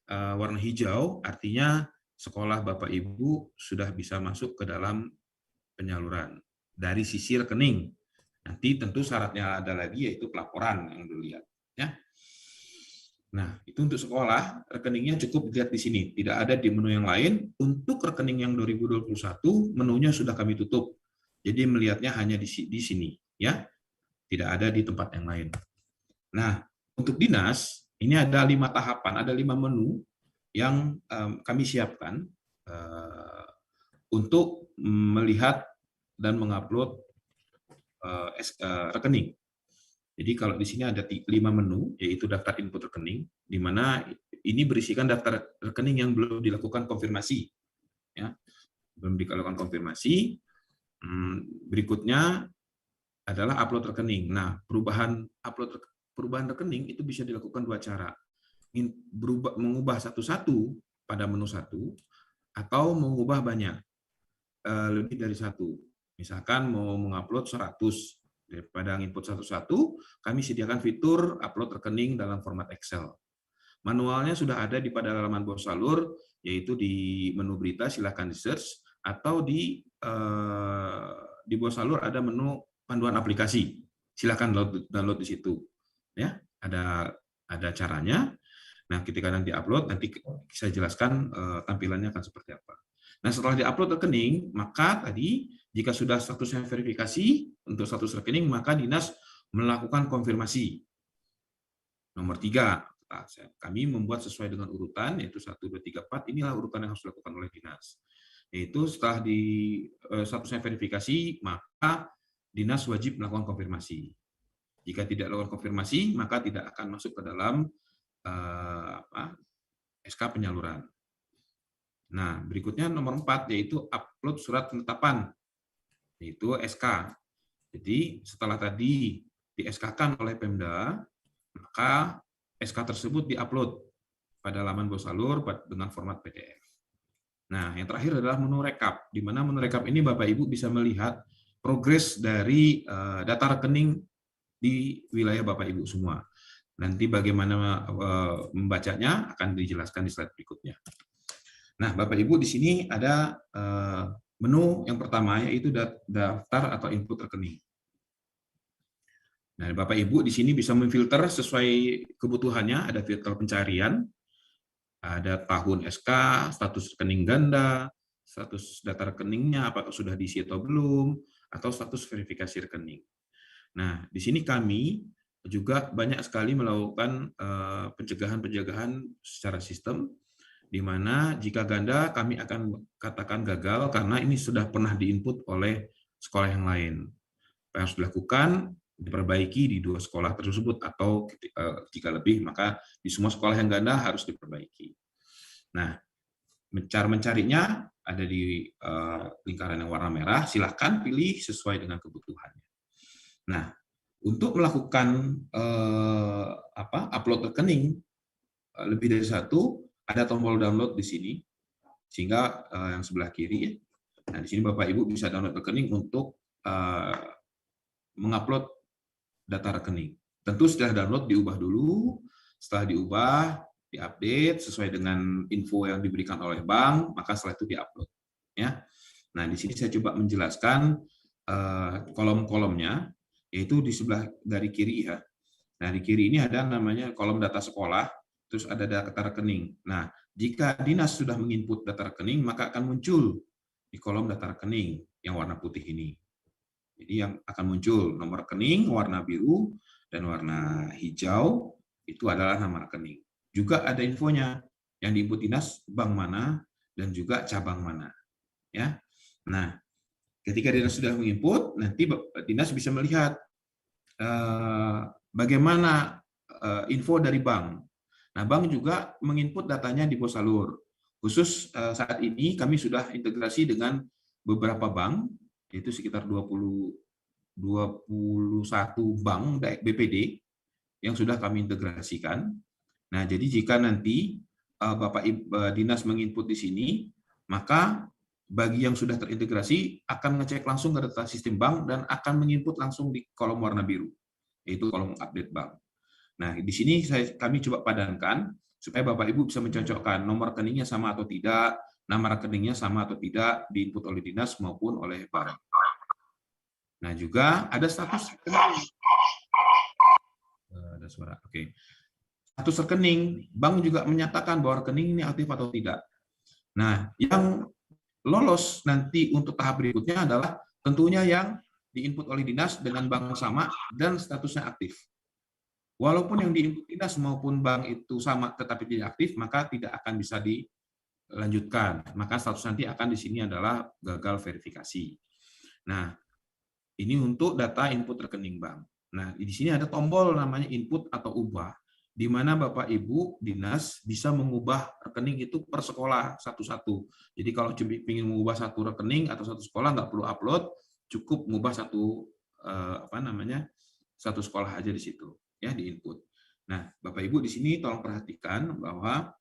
warna hijau, artinya sekolah Bapak Ibu sudah bisa masuk ke dalam penyaluran dari sisi rekening. Nanti tentu syaratnya ada lagi, yaitu pelaporan yang dilihat. Ya. Nah, itu untuk sekolah, rekeningnya cukup dilihat di sini. Tidak ada di menu yang lain. Untuk rekening yang 2021, menunya sudah kami tutup. Jadi melihatnya hanya di sini. Ya. Tidak ada di tempat yang lain. Nah, untuk dinas, ini ada 5 tahapan, ada 5 menu yang kami siapkan untuk melihat dan mengupload rekening. Jadi kalau di sini ada 5 menu, yaitu daftar input rekening, di mana ini berisikan daftar rekening yang belum dilakukan konfirmasi. Ya, belum dilakukan konfirmasi. Berikutnya adalah upload rekening. Nah, perubahan rekening itu bisa dilakukan 2 cara. Mengubah satu-satu pada menu 1 atau mengubah banyak, lebih dari 1. Misalkan mau mengupload 100, daripada input satu-satu, kami sediakan fitur upload rekening dalam format Excel. Manualnya sudah ada di pada halaman Bosalur, yaitu di menu berita, silakan di-search, atau di Bosalur ada menu panduan aplikasi, silakan download di situ. Ya, ada caranya. Nah, ketika nanti upload, nanti saya jelaskan tampilannya akan seperti apa. Nah, setelah diupload rekening, maka tadi jika sudah statusnya verifikasi untuk status rekening, maka dinas melakukan konfirmasi. Nomor 3, kami membuat sesuai dengan urutan, yaitu 1, 2, 3, 4. Inilah urutan yang harus dilakukan oleh dinas. Yaitu setelah di statusnya verifikasi, maka dinas wajib melakukan konfirmasi. Jika tidak melakukan konfirmasi, maka tidak akan masuk ke dalam SK penyaluran. Nah, berikutnya nomor 4, yaitu upload surat penetapan, yaitu SK. Jadi, setelah tadi di SK-kan oleh Pemda, maka SK tersebut diupload pada laman Bosalur dengan format PDF. Nah, yang terakhir adalah menu rekap, di mana menu rekap ini Bapak Ibu bisa melihat progres dari data rekening di wilayah Bapak Ibu semua. Nanti bagaimana membacanya akan dijelaskan di slide berikutnya. Nah, Bapak Ibu di sini ada menu yang pertama, yaitu daftar atau input rekening. Nah, Bapak Ibu di sini bisa memfilter sesuai kebutuhannya, ada filter pencarian, ada tahun SK, status rekening ganda, status data rekeningnya apakah sudah diisi atau belum, atau status verifikasi rekening. Nah, di sini kami juga banyak sekali melakukan pencegahan-pencegahan secara sistem, di mana jika ganda kami akan katakan gagal karena ini sudah pernah diinput oleh sekolah yang lain. Apa yang harus dilakukan, diperbaiki di 2 sekolah tersebut, atau jika lebih, maka di semua sekolah yang ganda harus diperbaiki. Nah, Cara mencarinya ada di lingkaran yang warna merah, silahkan pilih sesuai dengan kebutuhannya. Nah, untuk melakukan upload rekening lebih dari satu, ada tombol download di sini, sehingga yang sebelah kiri ya. Nah, di sini Bapak Ibu bisa download rekening untuk mengupload data rekening. Tentu setelah download diubah dulu, setelah diubah, diupdate sesuai dengan info yang diberikan oleh bank, maka setelah itu diupload. Ya. Nah, di sini saya coba menjelaskan kolom-kolomnya, yaitu di sebelah dari kiri ya. Nah, di kiri ini ada namanya kolom data sekolah, terus ada data rekening. Nah, jika dinas sudah menginput data rekening, maka akan muncul di kolom data rekening yang warna putih ini. Jadi yang akan muncul nomor rekening warna biru dan warna hijau itu adalah nama rekening. Juga ada infonya yang diinput dinas bank mana dan juga cabang mana. Ya. Nah, ketika dinas sudah menginput, nanti dinas bisa melihat bagaimana info dari bank. Nah, bank juga menginput datanya di Bosalur. Khusus saat ini kami sudah integrasi dengan beberapa bank, yaitu sekitar 21 bank BPD yang sudah kami integrasikan. Nah, jadi jika nanti Bapak Dinas menginput di sini, maka bagi yang sudah terintegrasi akan ngecek langsung ke data sistem bank dan akan menginput langsung di kolom warna biru, yaitu kolom update bank. Nah, di sini kami coba padankan supaya Bapak Ibu bisa mencocokkan nomor rekeningnya sama atau tidak, nama rekeningnya sama atau tidak, diinput oleh dinas maupun oleh bank. Nah, juga ada status rekening. Ada suara. Oke. Status rekening, bank juga menyatakan bahwa rekening ini aktif atau tidak. Nah, yang lolos nanti untuk tahap berikutnya adalah tentunya yang diinput oleh dinas dengan bank sama dan statusnya aktif. Walaupun yang diinput dinas maupun bank itu sama tetapi tidak aktif, maka tidak akan bisa dilanjutkan. Maka status nanti akan di sini adalah gagal verifikasi. Nah, ini untuk data input rekening bank. Nah, di sini ada tombol namanya input atau ubah, di mana Bapak Ibu dinas bisa mengubah rekening itu per sekolah satu-satu. Jadi kalau ingin mengubah satu rekening atau satu sekolah nggak perlu upload, cukup mengubah satu sekolah aja di situ. Ya, di input. Nah, Bapak Ibu di sini tolong perhatikan bahwa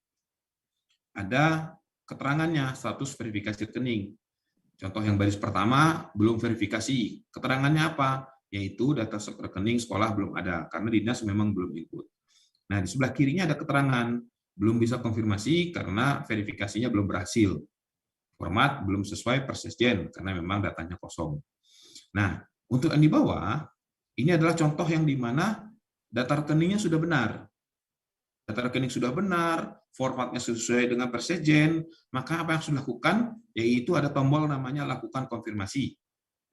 ada keterangannya status verifikasi rekening. Contoh yang baris pertama belum verifikasi. Keterangannya apa? Yaitu data rekening sekolah belum ada karena dinas memang belum input. Nah, di sebelah kirinya ada keterangan belum bisa konfirmasi karena verifikasinya belum berhasil. Format belum sesuai persesjen karena memang datanya kosong. Nah, untuk yang di bawah ini adalah contoh yang di mana data rekeningnya sudah benar. Data rekening sudah benar, formatnya sesuai dengan persesjen, maka apa yang harus dilakukan? Yaitu ada tombol namanya lakukan konfirmasi.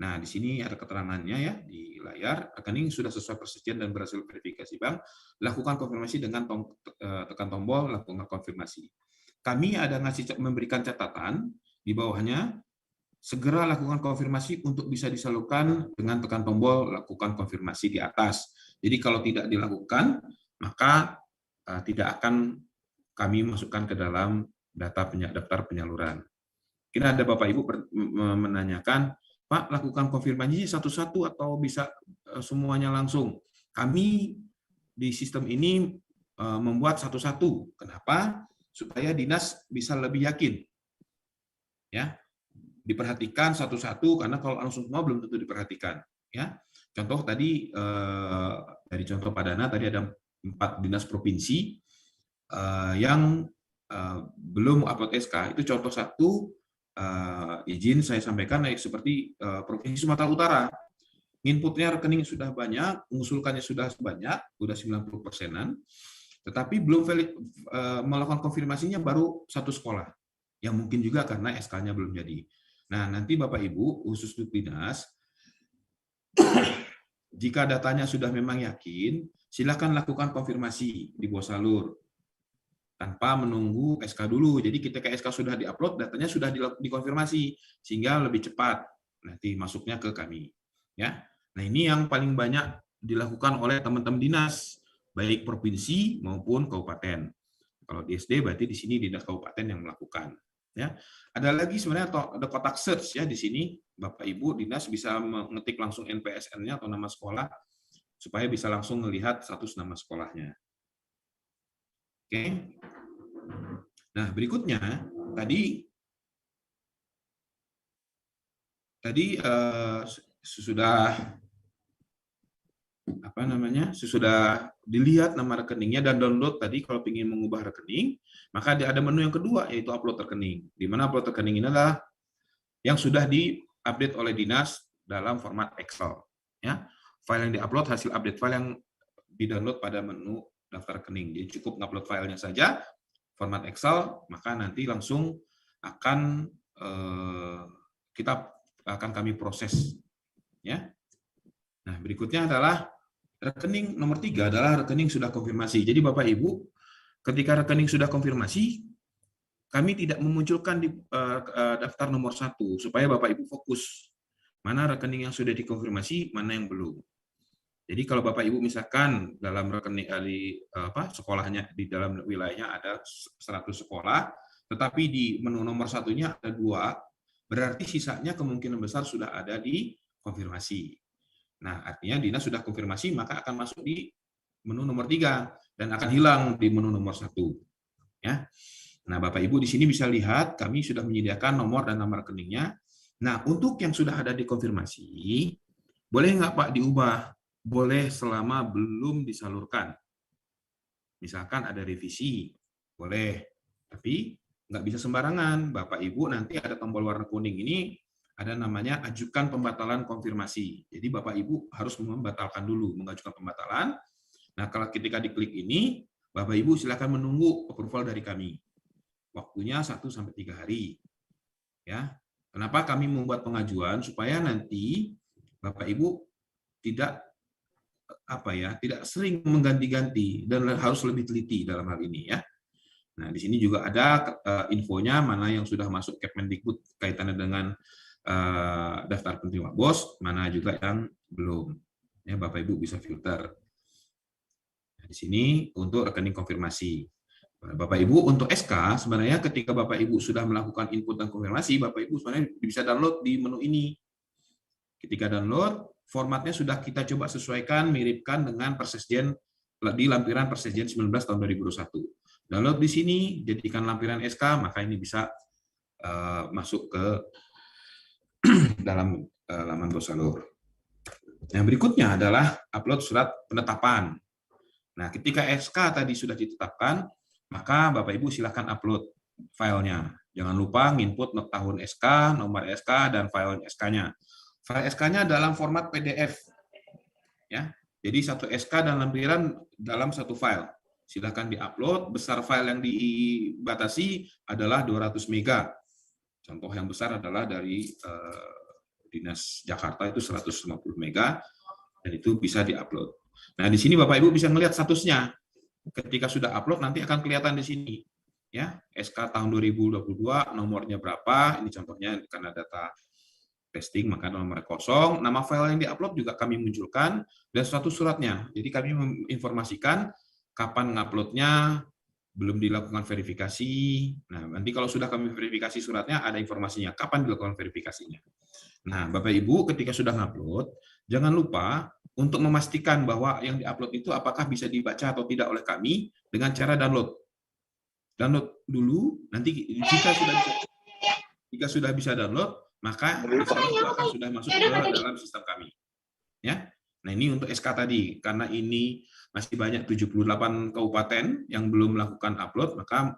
Nah, di sini ada keterangannya ya di layar, rekening sudah sesuai persesjen dan berhasil verifikasi bank, lakukan konfirmasi dengan tekan tombol lakukan konfirmasi. Kami ada memberikan catatan di bawahnya, segera lakukan konfirmasi untuk bisa disalurkan dengan tekan tombol lakukan konfirmasi di atas. Jadi kalau tidak dilakukan, maka tidak akan kami masukkan ke dalam daftar penyaluran. Mungkin ada Bapak Ibu menanyakan, Pak, lakukan konfirmasi satu-satu atau bisa semuanya langsung? Kami di sistem ini membuat satu-satu. Kenapa? Supaya dinas bisa lebih yakin. Ya, diperhatikan satu-satu karena kalau langsung semua belum tentu diperhatikan. Ya, contoh tadi dari contoh Pak Dana tadi ada 4 dinas provinsi yang belum upload SK. Itu contoh satu. Izin saya sampaikan seperti Provinsi Sumatera Utara. Inputnya rekening sudah banyak, mengusulkannya sudah banyak, sudah 90%-an, tetapi belum melakukan konfirmasinya baru satu sekolah. Yang mungkin juga karena SK-nya belum jadi. Nah, nanti Bapak Ibu, khusus untuk dinas, jika datanya sudah memang yakin, silakan lakukan konfirmasi di Bosalur tanpa menunggu SK dulu. Jadi ketika SK sudah diupload, datanya sudah dikonfirmasi sehingga lebih cepat nanti masuknya ke kami. Ya, nah ini yang paling banyak dilakukan oleh teman-teman dinas, baik provinsi maupun kabupaten. Kalau di SD berarti di sini dinas kabupaten yang melakukan. Ya, ada lagi sebenarnya ada kotak search ya di sini. Bapak Ibu dinas bisa mengetik langsung NPSN-nya atau nama sekolah supaya bisa langsung melihat status nama sekolahnya. Oke. Nah, berikutnya tadi sesudah sesudah dilihat nama rekeningnya dan download tadi kalau ingin mengubah rekening, maka ada menu yang kedua yaitu upload rekening. Di mana upload rekening ini adalah yang sudah di-update oleh dinas dalam format Excel. Ya, file yang di-upload hasil update file yang di-download pada menu daftar rekening. Jadi cukup ngupload filenya saja, format Excel, maka nanti langsung akan kami proses. Ya. Nah, berikutnya adalah rekening nomor 3 adalah rekening sudah konfirmasi. Jadi Bapak Ibu, ketika rekening sudah konfirmasi, kami tidak memunculkan di daftar nomor 1 supaya Bapak Ibu fokus mana rekening yang sudah dikonfirmasi, mana yang belum. Jadi kalau Bapak Ibu misalkan dalam rekening sekolahnya di dalam wilayahnya ada 100 sekolah, tetapi di menu nomor 1-nya ada 2, berarti sisanya kemungkinan besar sudah ada di konfirmasi. Nah, artinya dinas sudah konfirmasi, maka akan masuk di menu nomor 3 dan akan hilang di menu nomor 1. Ya. Nah, Bapak Ibu di sini bisa lihat kami sudah menyediakan nomor dan nama rekeningnya. Nah, untuk yang sudah ada di konfirmasi, boleh nggak Pak diubah? Boleh selama belum disalurkan. Misalkan ada revisi, boleh. Tapi nggak bisa sembarangan. Bapak Ibu nanti ada tombol warna kuning ini, ada namanya ajukan pembatalan konfirmasi. Jadi Bapak Ibu harus membatalkan dulu, mengajukan pembatalan. Nah, kalau ketika diklik ini, Bapak Ibu silakan menunggu approval dari kami. Waktunya 1-3 hari. Ya. Kenapa kami membuat pengajuan? Supaya nanti Bapak Ibu tidak sering mengganti-ganti dan harus lebih teliti dalam hal ini ya. Nah, di sini juga ada infonya mana yang sudah masuk Kemendikbud kaitannya dengan daftar penerima BOS, mana juga yang belum. Ya, Bapak Ibu bisa filter. Nah, di sini untuk rekening konfirmasi. Bapak Ibu untuk SK sebenarnya ketika Bapak Ibu sudah melakukan input dan konfirmasi, Bapak Ibu sebenarnya bisa download di menu ini. Ketika download, formatnya sudah kita coba sesuaikan, miripkan dengan Persesjen di lampiran Persesjen 19 tahun 2021. Download di sini, jadikan lampiran SK, maka ini bisa masuk ke dalam laman Bosalur. Yang berikutnya adalah upload surat penetapan. Nah, ketika SK tadi sudah ditetapkan, maka Bapak Ibu silakan upload filenya. Jangan lupa input tahun SK, nomor SK, dan file SK-nya. File SK-nya dalam format PDF. Ya. Jadi satu SK dan lampiran dalam satu file. Silakan diupload. Besar file yang dibatasi adalah 200 MB. Contoh yang besar adalah dari Dinas Jakarta itu 150 MB dan itu bisa diupload. Nah, di sini Bapak Ibu bisa melihat statusnya. Ketika sudah upload nanti akan kelihatan di sini. Ya, SK tahun 2022 nomornya berapa? Ini contohnya karena data testing maka nomor kosong, nama file yang diupload juga kami munculkan dan status suratnya. Jadi kami menginformasikan kapan nguploadnya, belum dilakukan verifikasi. Nah, nanti kalau sudah kami verifikasi suratnya ada informasinya kapan dilakukan verifikasinya. Nah, Bapak Ibu ketika sudah ngupload, jangan lupa untuk memastikan bahwa yang diupload itu apakah bisa dibaca atau tidak oleh kami dengan cara download. Download dulu, nanti jika sudah bisa download, maka itu akan sudah masuk ke dalam sistem kami. Ya. Nah, ini untuk SK tadi, karena ini masih banyak 78 kabupaten yang belum melakukan upload, maka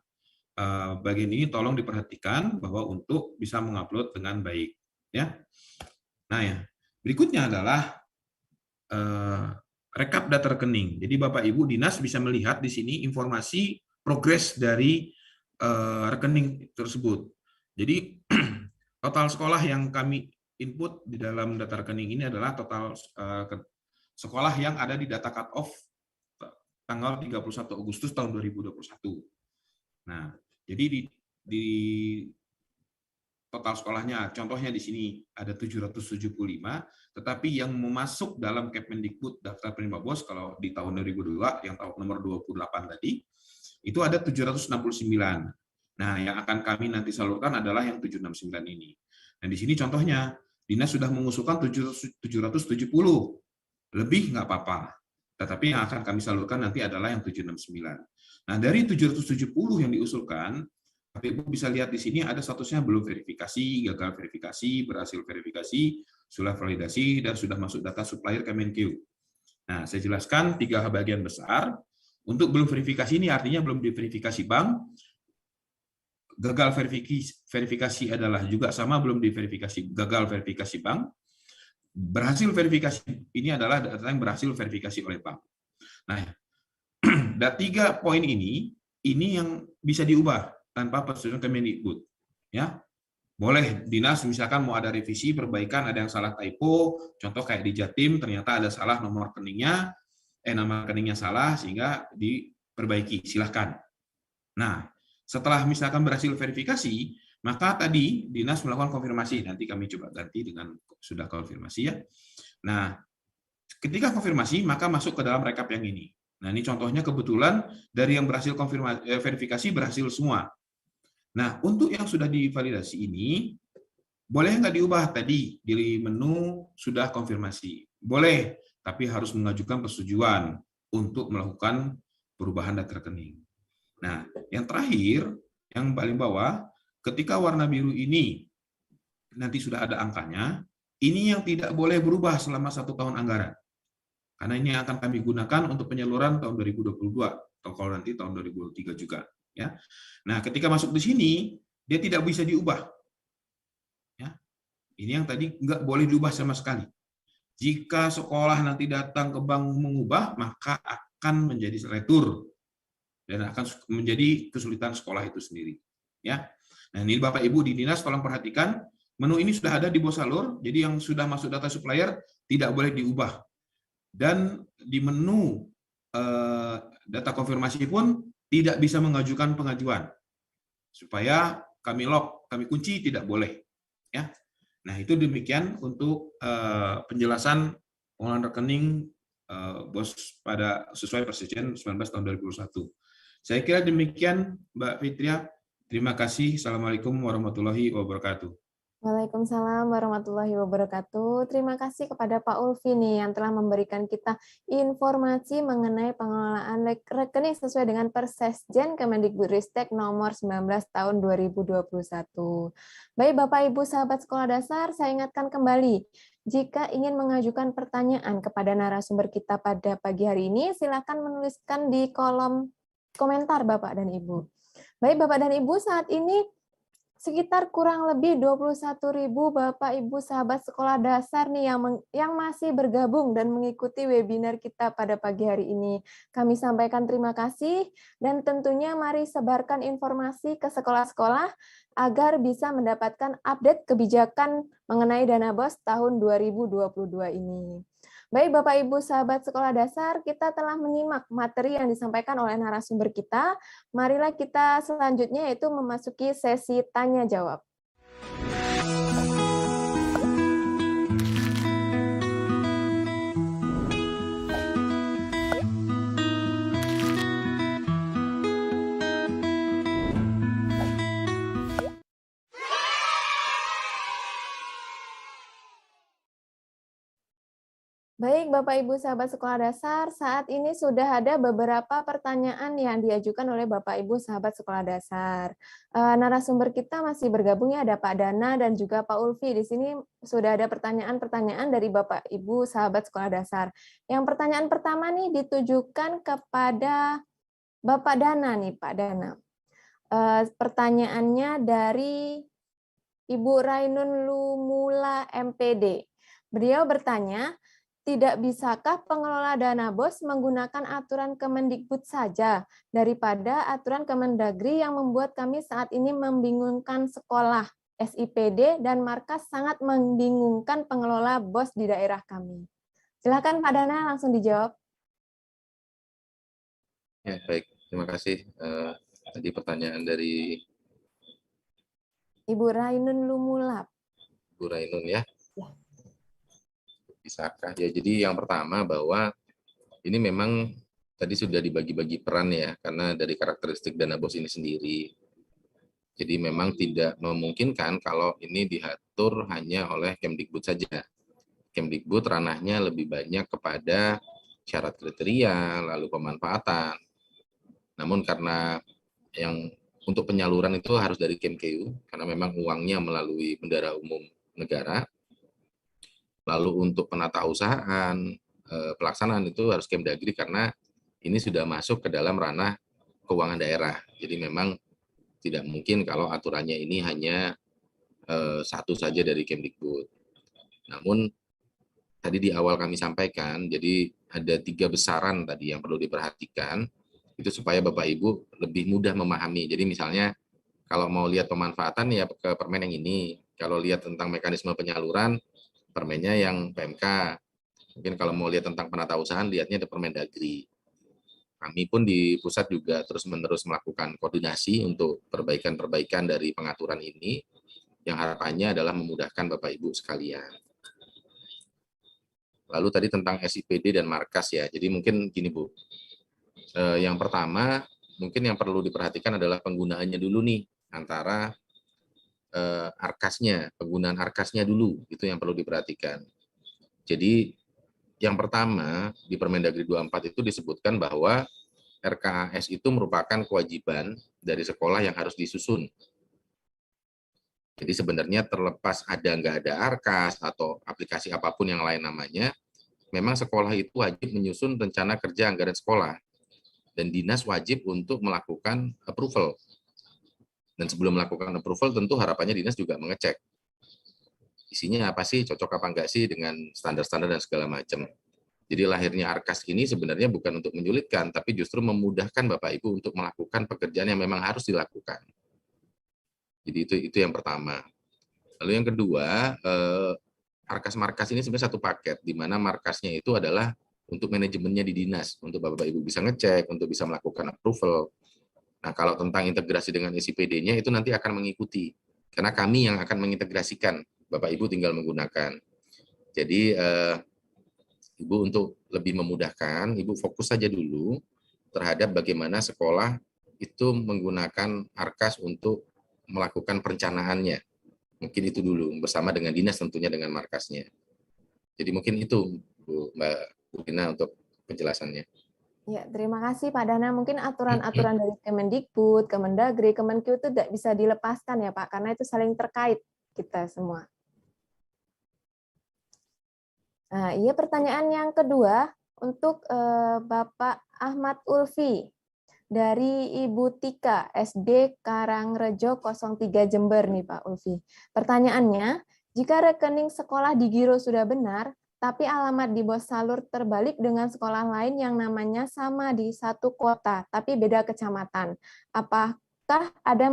bagian ini tolong diperhatikan bahwa untuk bisa mengupload dengan baik. Ya. Nah, ya. Berikutnya adalah rekap data rekening. Jadi Bapak Ibu dinas bisa melihat di sini informasi progres dari rekening tersebut. Jadi total sekolah yang kami input di dalam data rekening ini adalah total sekolah yang ada di data cut-off tanggal 31 Agustus tahun 2021. Nah, jadi di total sekolahnya, contohnya di sini ada 775, tetapi yang masuk dalam Kemendikbud daftar penerima BOS kalau di tahun 2002 yang tahun nomor 28 tadi, itu ada 769. Nah, yang akan kami nanti salurkan adalah yang 769 ini. Nah, di sini contohnya, dinas sudah mengusulkan 770, lebih nggak apa-apa. Tetapi yang akan kami salurkan nanti adalah yang 769. Nah, dari 770 yang diusulkan, Bapak Ibu bisa lihat di sini ada statusnya belum verifikasi, gagal verifikasi, berhasil verifikasi, sudah validasi, dan sudah masuk data supplier Kemenkeu. Nah, saya jelaskan 3 bagian besar. Untuk belum verifikasi ini artinya belum diverifikasi bank, gagal verifikasi adalah juga sama belum diverifikasi, gagal verifikasi bank, berhasil verifikasi ini adalah data yang berhasil verifikasi oleh bank. Nah, dan 3 poin ini yang bisa diubah tanpa persetujuan Kemendikbud. Ya, boleh dinas misalkan mau ada revisi, perbaikan, ada yang salah typo, contoh kayak di Jatim ternyata ada salah nomor rekeningnya, nama rekeningnya salah sehingga diperbaiki, silahkan. Nah, setelah misalkan berhasil verifikasi, maka tadi dinas melakukan konfirmasi. Nanti kami coba ganti dengan sudah konfirmasi ya. Nah, ketika konfirmasi, maka masuk ke dalam rekap yang ini. Nah, ini contohnya kebetulan dari yang berhasil verifikasi berhasil semua. Nah, untuk yang sudah divalidasi ini, boleh nggak diubah tadi di menu sudah konfirmasi? Boleh, tapi harus mengajukan persetujuan untuk melakukan perubahan data rekening. Nah, yang terakhir, yang paling bawah, ketika warna biru ini nanti sudah ada angkanya, ini yang tidak boleh berubah selama 1 tahun anggaran. Karena ini akan kami gunakan untuk penyaluran tahun 2022, atau kalau nanti tahun 2023 juga. Ya. Nah, ketika masuk di sini, dia tidak bisa diubah. Ya. Ini yang tadi nggak boleh diubah sama sekali. Jika sekolah nanti datang ke bank mengubah, maka akan menjadi retur dan akan menjadi kesulitan sekolah itu sendiri. Ya. Nah, ini Bapak Ibu di dinas tolong perhatikan, menu ini sudah ada di Bosalur, jadi yang sudah masuk data supplier tidak boleh diubah. Dan di menu data konfirmasi pun tidak bisa mengajukan pengajuan. Supaya kami lock, kami kunci tidak boleh. Ya. Nah, itu demikian untuk penjelasan pengelolaan rekening BOS pada sesuai Persetujuan 19 tahun 2021. Saya kira demikian, Mbak Fitria. Terima kasih. Assalamualaikum warahmatullahi wabarakatuh. Waalaikumsalam warahmatullahi wabarakatuh. Terima kasih kepada Pak Ulfi nih yang telah memberikan kita informasi mengenai pengelolaan rekening sesuai dengan Persesjen Kemendikbudristek nomor 19 tahun 2021. Baik Bapak Ibu sahabat sekolah dasar, saya ingatkan kembali, jika ingin mengajukan pertanyaan kepada narasumber kita pada pagi hari ini, silakan menuliskan di kolom komentar Bapak dan Ibu. Baik Bapak dan Ibu, saat ini sekitar kurang lebih 21.000 Bapak Ibu sahabat sekolah dasar nih yang masih bergabung dan mengikuti webinar kita pada pagi hari ini. Kami sampaikan terima kasih dan tentunya mari sebarkan informasi ke sekolah-sekolah agar bisa mendapatkan update kebijakan mengenai dana BOS tahun 2022 ini. Baik Bapak Ibu sahabat sekolah dasar, kita telah menyimak materi yang disampaikan oleh narasumber kita. Marilah kita selanjutnya yaitu memasuki sesi tanya jawab. Baik, Bapak Ibu sahabat sekolah dasar, saat ini sudah ada beberapa pertanyaan yang diajukan oleh Bapak Ibu sahabat sekolah dasar. Narasumber kita masih bergabung ya, ada Pak Dana dan juga Pak Ulfi. Di sini sudah ada pertanyaan-pertanyaan dari Bapak Ibu sahabat sekolah dasar. Yang pertanyaan pertama nih ditujukan kepada Bapak Dana nih, Pak Dana. Pertanyaannya dari Ibu Rainun Lumula MPD. Beliau bertanya, tidak bisakah pengelola dana BOS menggunakan aturan Kemendikbud saja daripada aturan Kemendagri yang membuat kami saat ini membingungkan sekolah, SIPD, dan markas sangat membingungkan pengelola BOS di daerah kami. Silakan Pak Dana langsung dijawab. Ya, baik. Terima kasih. Tadi pertanyaan dari Ibu Rainun Lumulap. Bu Rainun ya. Bisakah? Ya, jadi yang pertama bahwa ini memang tadi sudah dibagi-bagi peran ya, karena dari karakteristik dana BOS ini sendiri. Jadi memang tidak memungkinkan kalau ini diatur hanya oleh Kemdikbud saja. Kemdikbud ranahnya lebih banyak kepada syarat kriteria, lalu pemanfaatan. Namun karena yang untuk penyaluran itu harus dari Kemkeu, karena memang uangnya melalui bendara umum negara. Lalu untuk penatausahaan, pelaksanaan itu harus Kemdagri karena ini sudah masuk ke dalam ranah keuangan daerah. Jadi memang tidak mungkin kalau aturannya ini hanya satu saja dari Kemdikbud. Namun tadi di awal kami sampaikan, jadi ada 3 besaran tadi yang perlu diperhatikan, itu supaya Bapak Ibu lebih mudah memahami. Jadi misalnya kalau mau lihat pemanfaatan ya ke permen yang ini, kalau lihat tentang mekanisme penyaluran, permennya yang PMK. Mungkin kalau mau lihat tentang penatausahaan, lihatnya di Permendagri. Kami pun di pusat juga terus-menerus melakukan koordinasi untuk perbaikan-perbaikan dari pengaturan ini, yang harapannya adalah memudahkan Bapak Ibu sekalian. Lalu tadi tentang SIPD dan markas ya, jadi mungkin gini Bu, yang pertama mungkin yang perlu diperhatikan adalah penggunaannya dulu nih, antara arkasnya, penggunaan arkasnya dulu, itu yang perlu diperhatikan. Jadi yang pertama di Permendagri 24 itu disebutkan bahwa RKAS itu merupakan kewajiban dari sekolah yang harus disusun. Jadi sebenarnya terlepas ada nggak ada Arkas atau aplikasi apapun yang lain namanya, memang sekolah itu wajib menyusun rencana kerja anggaran sekolah. Dan dinas wajib untuk melakukan approval. Dan sebelum melakukan approval tentu harapannya dinas juga mengecek. Isinya apa sih, cocok apa enggak sih dengan standar-standar dan segala macam. Jadi lahirnya Arkas ini sebenarnya bukan untuk menyulitkan, tapi justru memudahkan Bapak Ibu untuk melakukan pekerjaan yang memang harus dilakukan. Jadi itu yang pertama. Lalu yang kedua, Arkas markas ini sebenarnya satu paket, di mana markasnya itu adalah untuk manajemennya di dinas, untuk Bapak Ibu bisa ngecek, untuk bisa melakukan approval. Nah, kalau tentang integrasi dengan SIPD-nya itu nanti akan mengikuti, karena kami yang akan mengintegrasikan, Bapak Ibu tinggal menggunakan. Jadi Ibu untuk lebih memudahkan, Ibu fokus saja dulu terhadap bagaimana sekolah itu menggunakan Arkas untuk melakukan perencanaannya. Mungkin itu dulu, bersama dengan dinas tentunya dengan markasnya. Jadi mungkin itu, Mbak Udina, untuk penjelasannya. Ya, terima kasih Pak Dana. Mungkin aturan-aturan dari Kemendikbud, Kemendagri, Kemenkeu itu tidak bisa dilepaskan ya Pak, karena itu saling terkait kita semua. Nah, iya pertanyaan yang kedua untuk Bapak Ahmad Ulfi dari Ibu Tika, SD Karangrejo 03 Jember nih Pak Ulfi. Pertanyaannya, jika rekening sekolah di Giro sudah benar, tapi alamat di bos salur terbalik dengan sekolah lain yang namanya sama di satu kota, tapi beda kecamatan. Apakah ada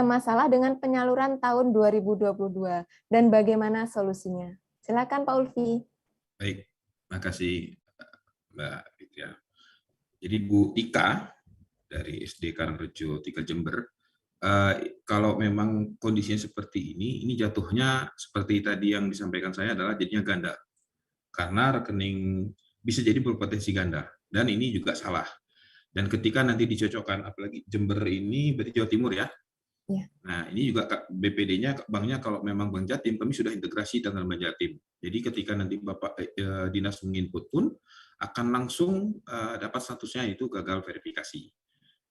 masalah dengan penyaluran tahun 2022 dan bagaimana solusinya? Silakan Pak Ulfi. Baik, terima kasih Mbak Fitria. Jadi Bu Tika dari SD Karangrejo 3 Jember, kalau memang kondisinya seperti ini jatuhnya seperti tadi yang disampaikan saya adalah jadinya ganda. Karena rekening bisa jadi berpotensi ganda, dan ini juga salah. Dan ketika nanti dicocokkan, apalagi Jember ini berarti Jawa Timur ya. Ya. Nah, ini juga BPD-nya, banknya kalau memang Bank Jatim, kami sudah integrasi dengan Bank Jatim. Jadi ketika nanti Bapak Dinas menginput pun, akan langsung dapat statusnya itu gagal verifikasi.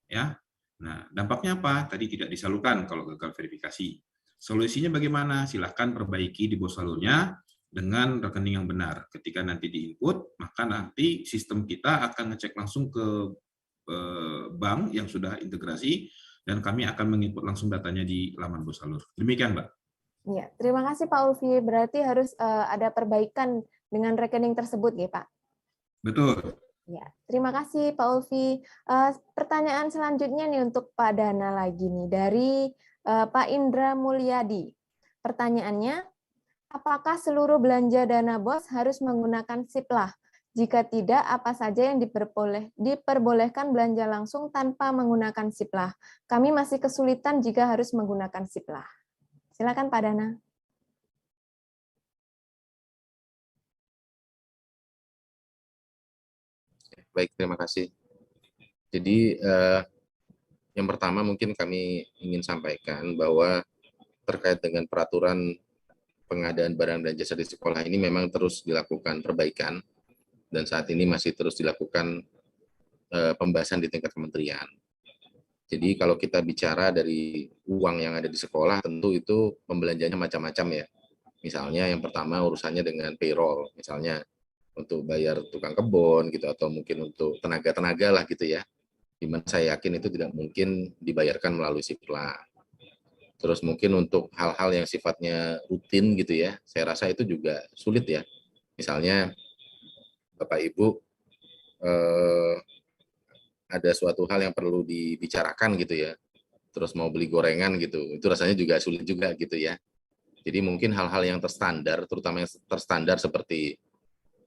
Ya. Nah, dampaknya apa? Tadi tidak disalurkan kalau gagal verifikasi. Solusinya bagaimana? Silahkan perbaiki di bos salurnya dengan rekening yang benar. Ketika nanti diinput, maka nanti sistem kita akan ngecek langsung ke bank yang sudah integrasi, dan kami akan menginput langsung datanya di laman bos salur. Demikian, Mbak. Ya, terima kasih Pak Ulfi. Berarti harus ada perbaikan dengan rekening tersebut, ya Pak? Betul. Ya, terima kasih Pak Ulfi. Pertanyaan selanjutnya nih untuk Pak Dana lagi nih dari Pak Indra Mulyadi. Pertanyaannya, apakah seluruh belanja dana BOS harus menggunakan SIPLAH? Jika tidak, apa saja yang diperbolehkan belanja langsung tanpa menggunakan SIPLAH? Kami masih kesulitan jika harus menggunakan SIPLAH. Silakan Pak Dana. Baik, terima kasih. Jadi Yang pertama mungkin kami ingin sampaikan bahwa terkait dengan peraturan pengadaan barang dan jasa di sekolah ini memang terus dilakukan perbaikan dan saat ini masih terus dilakukan pembahasan di tingkat kementerian. Jadi kalau kita bicara dari uang yang ada di sekolah, tentu itu pembelanjaannya macam-macam ya. Misalnya yang pertama urusannya dengan payroll, misalnya untuk bayar tukang kebun gitu, atau mungkin untuk tenaga-tenaga lah gitu ya. Dimana saya yakin itu tidak mungkin dibayarkan melalui Sipla. Terus mungkin untuk hal-hal yang sifatnya rutin gitu ya, saya rasa itu juga sulit ya. Misalnya Bapak Ibu ada suatu hal yang perlu dibicarakan gitu ya, terus mau beli gorengan gitu, itu rasanya juga sulit juga gitu ya. Jadi mungkin hal-hal yang terstandar, terutama yang terstandar seperti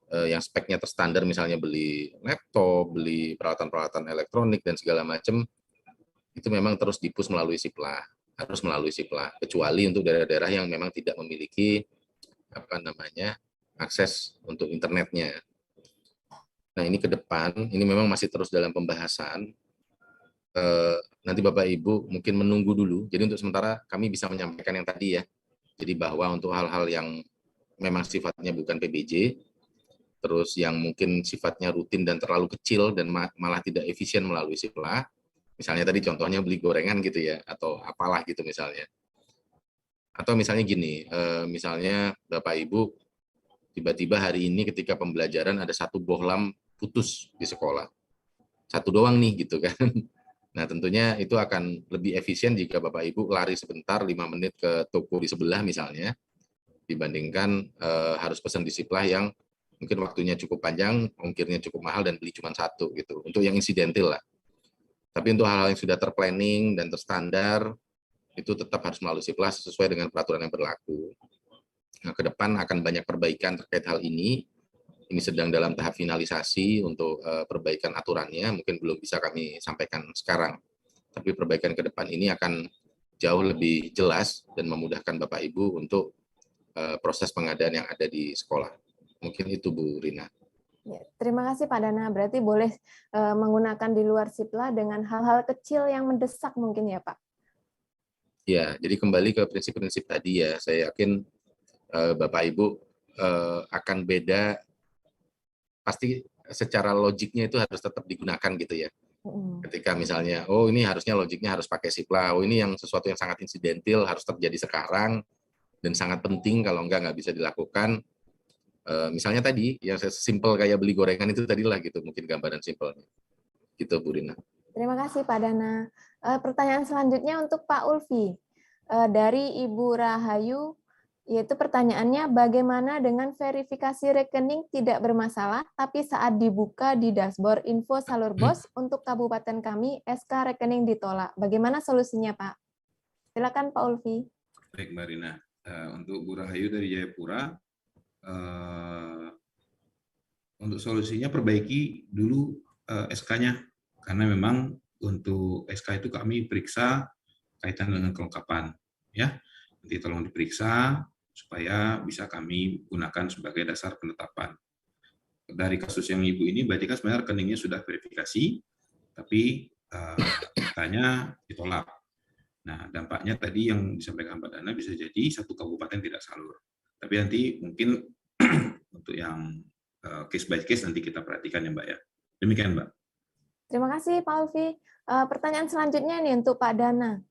yang speknya terstandar, misalnya beli laptop, beli peralatan-peralatan elektronik dan segala macam, itu memang terus dipus melalui Sipla, harus melalui Sipla. Kecuali untuk daerah-daerah yang memang tidak memiliki akses untuk internetnya. Nah ini ke depan, ini memang masih terus dalam pembahasan. Nanti Bapak Ibu mungkin menunggu dulu. Jadi untuk sementara kami bisa menyampaikan yang tadi ya. Jadi bahwa untuk hal-hal yang memang sifatnya bukan PBJ, terus yang mungkin sifatnya rutin dan terlalu kecil dan malah tidak efisien melalui Sipla, misalnya tadi contohnya beli gorengan gitu ya, atau apalah gitu misalnya. Atau misalnya gini, misalnya Bapak Ibu tiba-tiba hari ini ketika pembelajaran ada satu bohlam putus di sekolah. Satu doang nih gitu kan. Nah tentunya itu akan lebih efisien jika Bapak Ibu lari sebentar 5 menit ke toko di sebelah misalnya, dibandingkan harus pesan di Sipla yang mungkin waktunya cukup panjang, ongkirnya cukup mahal, dan beli cuma satu gitu, untuk yang insidentil lah. Tapi untuk hal-hal yang sudah terplanning dan terstandar, itu tetap harus melalui Sipla sesuai dengan peraturan yang berlaku. Nah, ke depan akan banyak perbaikan terkait hal ini. Ini sedang dalam tahap finalisasi untuk perbaikan aturannya, mungkin belum bisa kami sampaikan sekarang. Tapi perbaikan ke depan ini akan jauh lebih jelas dan memudahkan Bapak Ibu untuk proses pengadaan yang ada di sekolah. Mungkin itu Bu Rina. Ya, terima kasih Pak Dana. Berarti boleh menggunakan di luar Sipla dengan hal-hal kecil yang mendesak mungkin ya Pak? Ya, jadi kembali ke prinsip-prinsip tadi ya. Saya yakin Bapak Ibu akan beda, pasti secara logiknya itu harus tetap digunakan gitu ya. Ketika misalnya, oh ini harusnya logiknya harus pakai Sipla, oh ini yang sesuatu yang sangat insidentil harus terjadi sekarang dan sangat penting, kalau nggak bisa dilakukan. Misalnya tadi yang simpel kayak beli gorengan itu tadilah gitu, mungkin gambaran simpelnya gitu Bu Rina. Terima kasih Pak Dana. Pertanyaan selanjutnya untuk Pak Ulfi dari Ibu Rahayu, yaitu pertanyaannya, bagaimana dengan verifikasi rekening tidak bermasalah tapi saat dibuka di dashboard info salur BOS untuk kabupaten kami SK rekening ditolak, bagaimana solusinya Pak? Silakan Pak Ulfi. Baik Mbak Rina, untuk Bu Rahayu dari Jayapura, untuk solusinya perbaiki dulu SK-nya, karena memang untuk SK itu kami periksa kaitan dengan kelengkapan, ya. Nanti tolong diperiksa supaya bisa kami gunakan sebagai dasar penetapan. Dari kasus yang Ibu ini, berarti kan sebenarnya rekeningnya sudah verifikasi, tapi katanya ditolak. Nah, dampaknya tadi yang disampaikan Mbak Dana bisa jadi satu kabupaten tidak salur. Tapi nanti mungkin untuk yang case by case nanti kita perhatikan ya Mbak ya. Demikian Mbak. Terima kasih Pak Alfi. Pertanyaan selanjutnya nih untuk Pak Dana.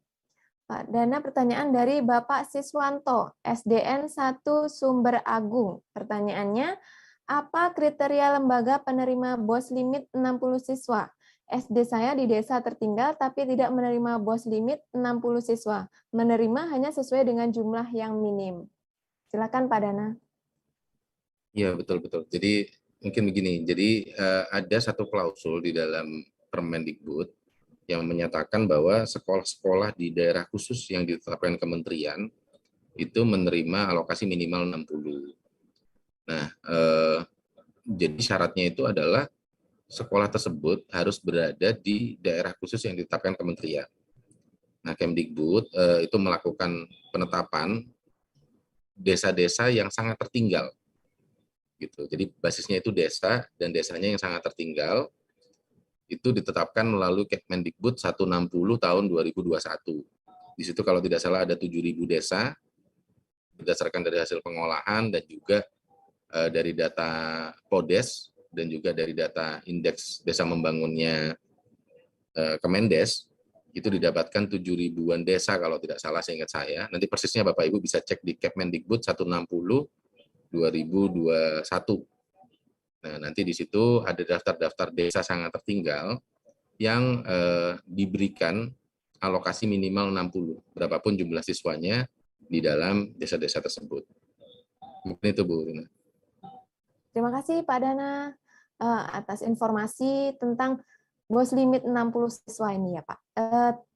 Pak Dana, pertanyaan dari Bapak Siswanto, SDN 1 Sumber Agung. Pertanyaannya, apa kriteria lembaga penerima BOS limit 60 siswa? SD saya di desa tertinggal tapi tidak menerima BOS limit 60 siswa. Menerima hanya sesuai dengan jumlah yang minim. Silakan Pak Dana. Iya, betul-betul. Jadi mungkin begini, jadi ada satu klausul di dalam Permendikbud yang menyatakan bahwa sekolah-sekolah di daerah khusus yang ditetapkan kementerian itu menerima alokasi minimal 60. Nah, jadi syaratnya itu adalah sekolah tersebut harus berada di daerah khusus yang ditetapkan kementerian. Nah, Kemdikbud itu melakukan penetapan desa-desa yang sangat tertinggal. Gitu. Jadi basisnya itu desa dan desanya yang sangat tertinggal. itu ditetapkan melalui Kemendikbud 160 tahun 2021. Di situ kalau tidak salah ada 7.000 desa berdasarkan dari hasil pengolahan dan juga dari data Podes dan juga dari data indeks desa membangunnya Kemendes, itu didapatkan 7.000-an desa kalau tidak salah seingat saya. Nanti persisnya Bapak Ibu bisa cek di Kemendikbud 160 2021. Nah, nanti di situ ada daftar-daftar desa sangat tertinggal yang diberikan alokasi minimal 60, berapapun jumlah siswanya di dalam desa-desa tersebut. Mungkin itu Bu Rina. Terima kasih Pak Dana atas informasi tentang BOS limit 60 siswa ini ya Pak.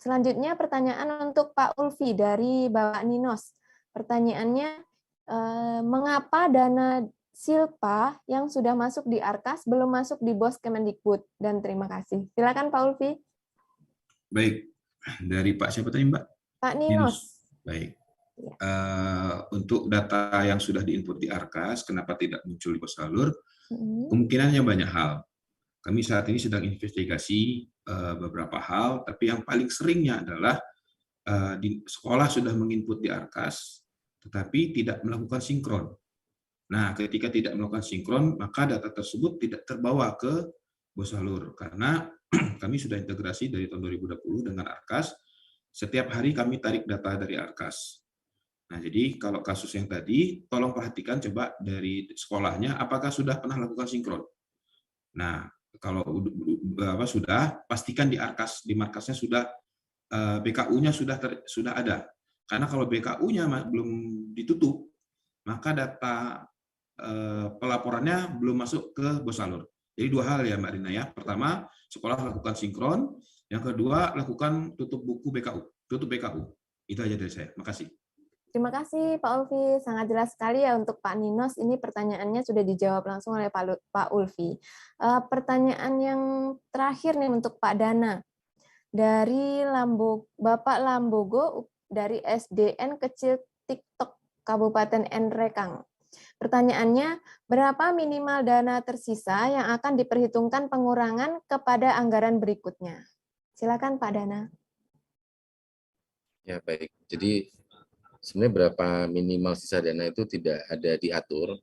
Selanjutnya pertanyaan untuk Pak Ulfi dari Bapak Ninos. Pertanyaannya, mengapa dana Silpa yang sudah masuk di Arkas belum masuk di BOS Kemendikbud? Dan terima kasih. Silakan Pak Ulfi. Baik, dari Pak siapa tadi Mbak? Pak Ninos. Baik. Untuk data yang sudah diinput di Arkas, kenapa tidak muncul di Posalur? Kemungkinannya banyak hal. Kami saat ini sedang investigasi beberapa hal, tapi yang paling seringnya adalah di sekolah sudah menginput di Arkas, tetapi tidak melakukan sinkron. Nah, ketika tidak melakukan sinkron, maka data tersebut tidak terbawa ke Posalur, karena kami sudah integrasi dari tahun 2020 dengan Arkas. Setiap hari kami tarik data dari Arkas. Nah, jadi kalau kasus yang tadi, tolong perhatikan coba dari sekolahnya, apakah sudah pernah lakukan sinkron. Nah, kalau sudah, pastikan di Arkas, di markasnya sudah BKU-nya sudah ada. Karena kalau BKU-nya belum ditutup, maka data pelaporannya belum masuk ke Posalur. Jadi dua hal ya Mbak Rina ya. Pertama, sekolah lakukan sinkron. Yang kedua, lakukan tutup buku BKU, tutup BKU. Itu aja dari saya. Makasih. Terima kasih Pak Ulfi, sangat jelas sekali ya untuk Pak Ninos, ini pertanyaannya sudah dijawab langsung oleh Pak Ulfi. Pertanyaan yang terakhir nih untuk Pak Dana, dari Bapak Lambogo dari SDN Kecil TikTok Kabupaten Nrekang. Pertanyaannya, berapa minimal dana tersisa yang akan diperhitungkan pengurangan kepada anggaran berikutnya? Silakan Pak Dana. Ya baik, jadi sebenarnya berapa minimal sisa dana itu tidak ada diatur.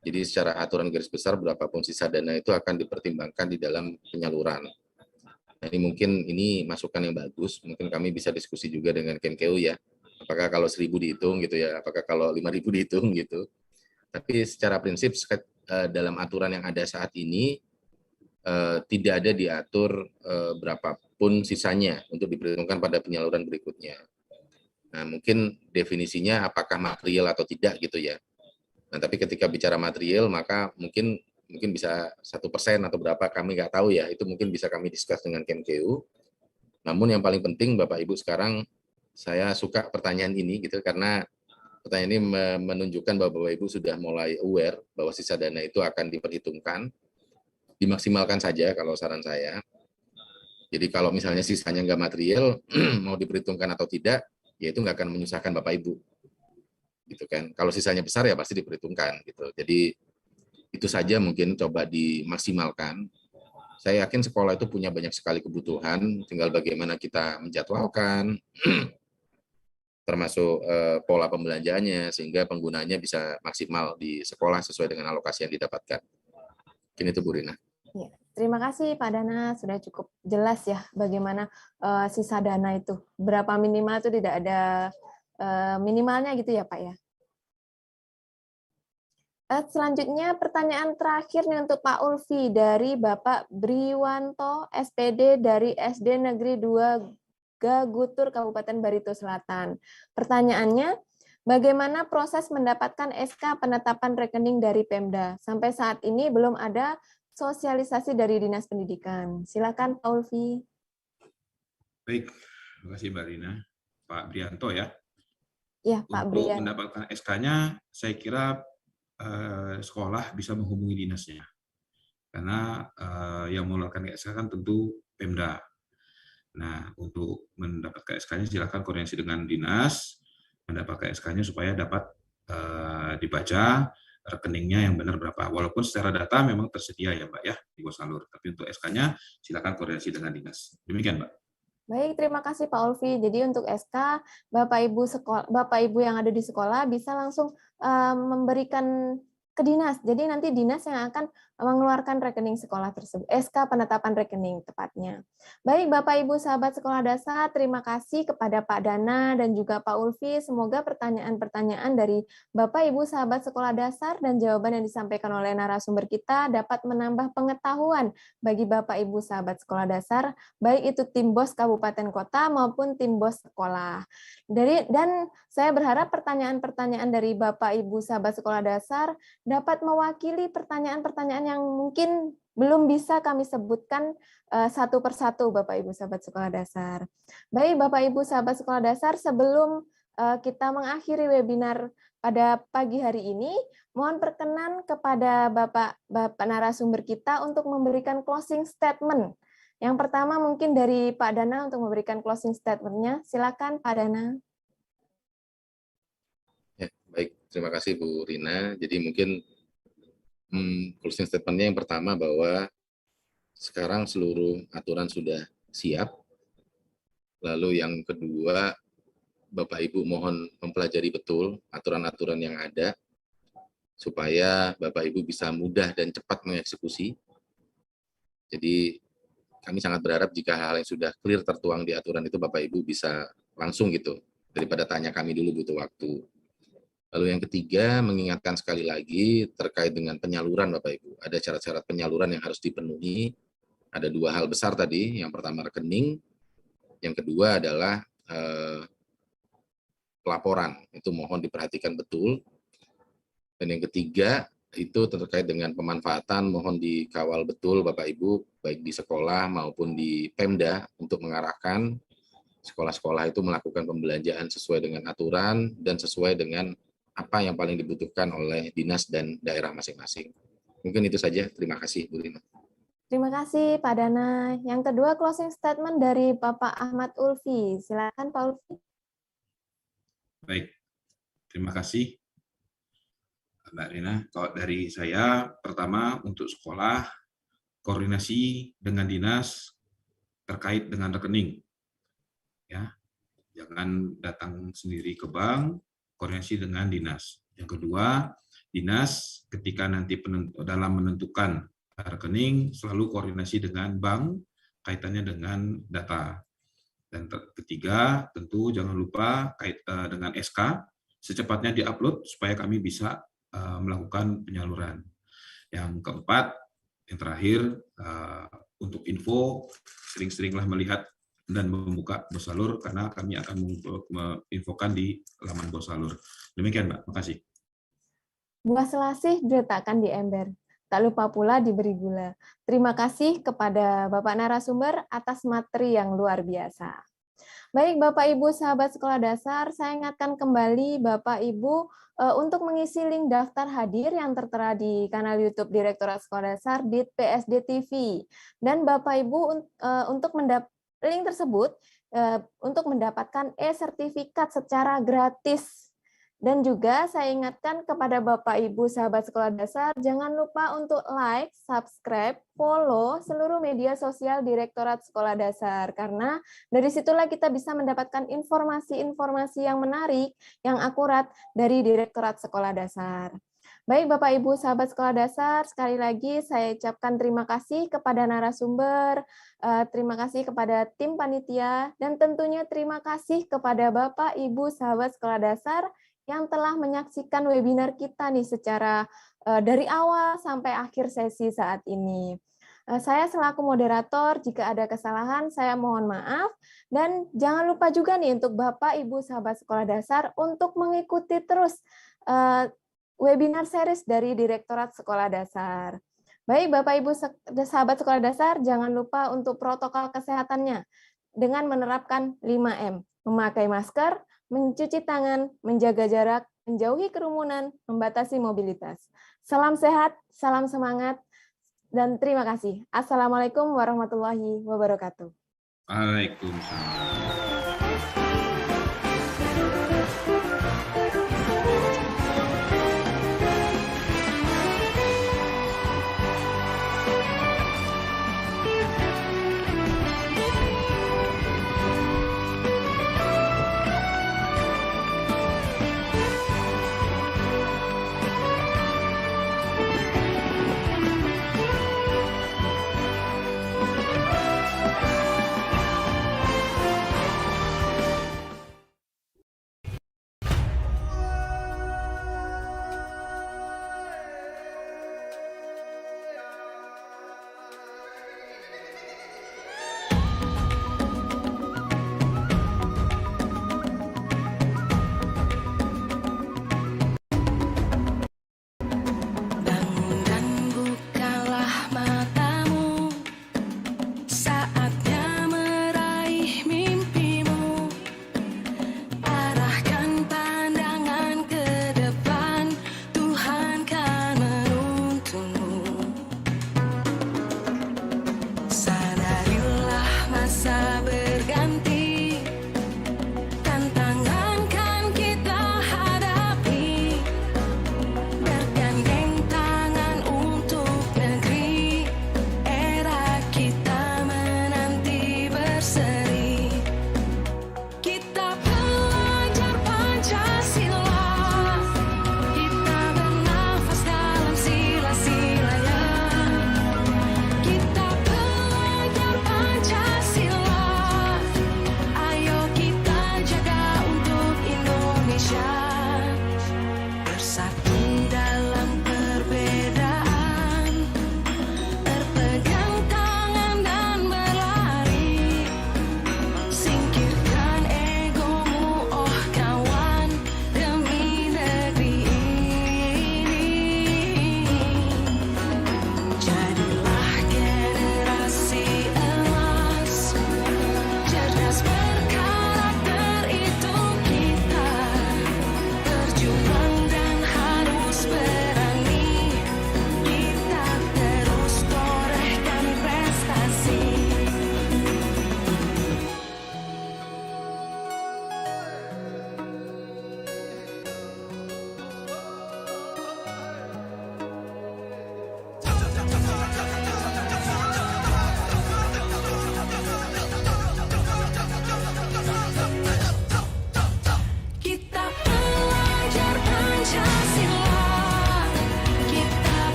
Jadi secara aturan garis besar berapapun sisa dana itu akan dipertimbangkan di dalam penyaluran. Nah, ini masukan yang bagus. Mungkin kami bisa diskusi juga dengan Kemenkeu ya. Apakah kalau 1.000 dihitung gitu ya, apakah kalau 5.000 dihitung gitu. Tapi secara prinsip dalam aturan yang ada saat ini tidak ada diatur berapapun sisanya untuk diperhitungkan pada penyaluran berikutnya. Nah, mungkin definisinya apakah material atau tidak gitu ya. Nah, tapi ketika bicara material, maka mungkin bisa 1% atau berapa, kami nggak tahu ya. Itu mungkin bisa kami discuss dengan Kemenkeu. Namun yang paling penting, Bapak Ibu sekarang, saya suka pertanyaan ini gitu, karena pertanyaan ini menunjukkan bahwa Bapak Ibu sudah mulai aware bahwa sisa dana itu akan diperhitungkan, dimaksimalkan saja kalau saran saya. Jadi kalau misalnya sisanya nggak material, mau diperhitungkan atau tidak, ya itu nggak akan menyusahkan Bapak Ibu, gitu kan. Kalau sisanya besar ya pasti diperhitungkan, gitu. Jadi itu saja mungkin coba dimaksimalkan. Saya yakin sekolah itu punya banyak sekali kebutuhan, tinggal bagaimana kita menjadwalkan, termasuk pola pembelanjaannya, sehingga penggunaannya bisa maksimal di sekolah sesuai dengan alokasi yang didapatkan. Mungkin itu Bu Rina. Ya, terima kasih Pak Dana, sudah cukup jelas ya bagaimana sisa dana itu. Berapa minimal itu tidak ada minimalnya gitu ya Pak ya. Selanjutnya pertanyaan terakhir nih untuk Pak Ulfi dari Bapak Briwanto, SPD dari SD Negeri 2 Gagutur, Kabupaten Barito Selatan. Pertanyaannya, bagaimana proses mendapatkan SK penetapan rekening dari Pemda? Sampai saat ini belum ada sosialisasi dari Dinas Pendidikan. Silakan Pak Ulfi. Baik, terima kasih Mbak Rina. Pak Brianto ya. Ya, Pak Untuk Brian. mendapatkan SK-nya, saya kira sekolah bisa menghubungi dinasnya. Karena yang mengeluarkan SK kan tentu Pemda. Nah, untuk mendapatkan SK-nya silakan koordinasi dengan dinas, mendapatkan SK-nya supaya dapat dibaca, rekeningnya yang benar berapa. Walaupun secara data memang tersedia ya Mbak ya di Bosalur, tapi untuk SK-nya silakan koordinasi dengan dinas. Demikian Mbak. Baik, terima kasih Pak Ulfi. Jadi untuk SK, Bapak Ibu yang ada di sekolah bisa langsung memberikan ke dinas. Jadi nanti dinas yang akan mengeluarkan rekening sekolah tersebut. SK penetapan rekening tepatnya. Baik Bapak Ibu sahabat sekolah dasar, terima kasih kepada Pak Dana dan juga Pak Ulfi. Semoga pertanyaan-pertanyaan dari Bapak Ibu sahabat sekolah dasar dan jawaban yang disampaikan oleh narasumber kita dapat menambah pengetahuan bagi Bapak Ibu sahabat sekolah dasar, baik itu tim BOS kabupaten kota maupun tim BOS sekolah. Dan saya berharap pertanyaan-pertanyaan dari Bapak Ibu sahabat sekolah dasar dapat mewakili pertanyaan-pertanyaan yang mungkin belum bisa kami sebutkan satu persatu Bapak Ibu sahabat sekolah dasar. Baik Bapak Ibu sahabat sekolah dasar, sebelum kita mengakhiri webinar pada pagi hari ini, mohon perkenan kepada Bapak narasumber kita untuk memberikan closing statement. Yang pertama mungkin dari Pak Dana untuk memberikan closing statement-nya. Silakan Pak Dana. Ya, baik, terima kasih Bu Rina. Jadi mungkin closing statement-nya yang pertama bahwa sekarang seluruh aturan sudah siap. Lalu yang kedua, Bapak Ibu mohon mempelajari betul aturan-aturan yang ada supaya Bapak Ibu bisa mudah dan cepat mengeksekusi. Jadi kami sangat berharap jika hal yang sudah clear tertuang di aturan itu Bapak Ibu bisa langsung gitu, daripada tanya kami dulu butuh waktu. Lalu yang ketiga, mengingatkan sekali lagi terkait dengan penyaluran Bapak Ibu. Ada syarat-syarat penyaluran yang harus dipenuhi. Ada dua hal besar tadi, yang pertama rekening, yang kedua adalah pelaporan. Itu mohon diperhatikan betul. Dan yang ketiga, itu terkait dengan pemanfaatan, mohon dikawal betul Bapak Ibu, baik di sekolah maupun di Pemda, untuk mengarahkan sekolah-sekolah itu melakukan pembelanjaan sesuai dengan aturan dan sesuai dengan apa yang paling dibutuhkan oleh dinas dan daerah masing-masing. Mungkin itu saja. Terima kasih, Bu Rina. Terima kasih Pak Dana. Yang kedua, closing statement dari Bapak Ahmad Ulfi. Silakan Pak Ulfi. Baik, terima kasih Mbak Rina. Kalau dari saya, pertama untuk sekolah, koordinasi dengan dinas terkait dengan rekening. Ya, jangan datang sendiri ke bank, koordinasi dengan dinas. Yang kedua, dinas ketika nanti dalam menentukan rekening selalu koordinasi dengan bank kaitannya dengan data. Dan ketiga, tentu jangan lupa kait dengan SK secepatnya diupload supaya kami bisa melakukan penyaluran. Yang keempat, yang terakhir, untuk info, sering-seringlah melihat dan membuka Bosalur karena kami akan menginfokan di laman Bosalur. Demikian, Mbak. Makasih. Buah selasih diletakkan di ember. Tak lupa pula diberi gula. Terima kasih kepada Bapak narasumber atas materi yang luar biasa. Baik Bapak Ibu sahabat sekolah dasar, saya ingatkan kembali Bapak Ibu untuk mengisi link daftar hadir yang tertera di kanal YouTube Direktorat Sekolah Dasar di PSD TV. Dan Bapak Ibu untuk link tersebut untuk mendapatkan e-sertifikat secara gratis. Dan juga saya ingatkan kepada Bapak Ibu sahabat sekolah dasar, jangan lupa untuk like, subscribe, follow seluruh media sosial Direktorat Sekolah Dasar. Karena dari situlah kita bisa mendapatkan informasi-informasi yang menarik, yang akurat dari Direktorat Sekolah Dasar. Baik Bapak Ibu sahabat sekolah dasar, sekali lagi saya ucapkan terima kasih kepada narasumber, terima kasih kepada tim panitia, dan tentunya terima kasih kepada Bapak Ibu sahabat sekolah dasar yang telah menyaksikan webinar kita nih secara dari awal sampai akhir sesi saat ini. Saya selaku moderator, jika ada kesalahan saya mohon maaf, dan jangan lupa juga nih untuk Bapak Ibu sahabat sekolah dasar untuk mengikuti terus webinar series dari Direktorat Sekolah Dasar. Baik Bapak Ibu sahabat sekolah dasar, jangan lupa untuk protokol kesehatannya dengan menerapkan 5M, memakai masker, mencuci tangan, menjaga jarak, menjauhi kerumunan, membatasi mobilitas. Salam sehat, salam semangat, dan terima kasih. Assalamualaikum warahmatullahi wabarakatuh. Waalaikumsalam.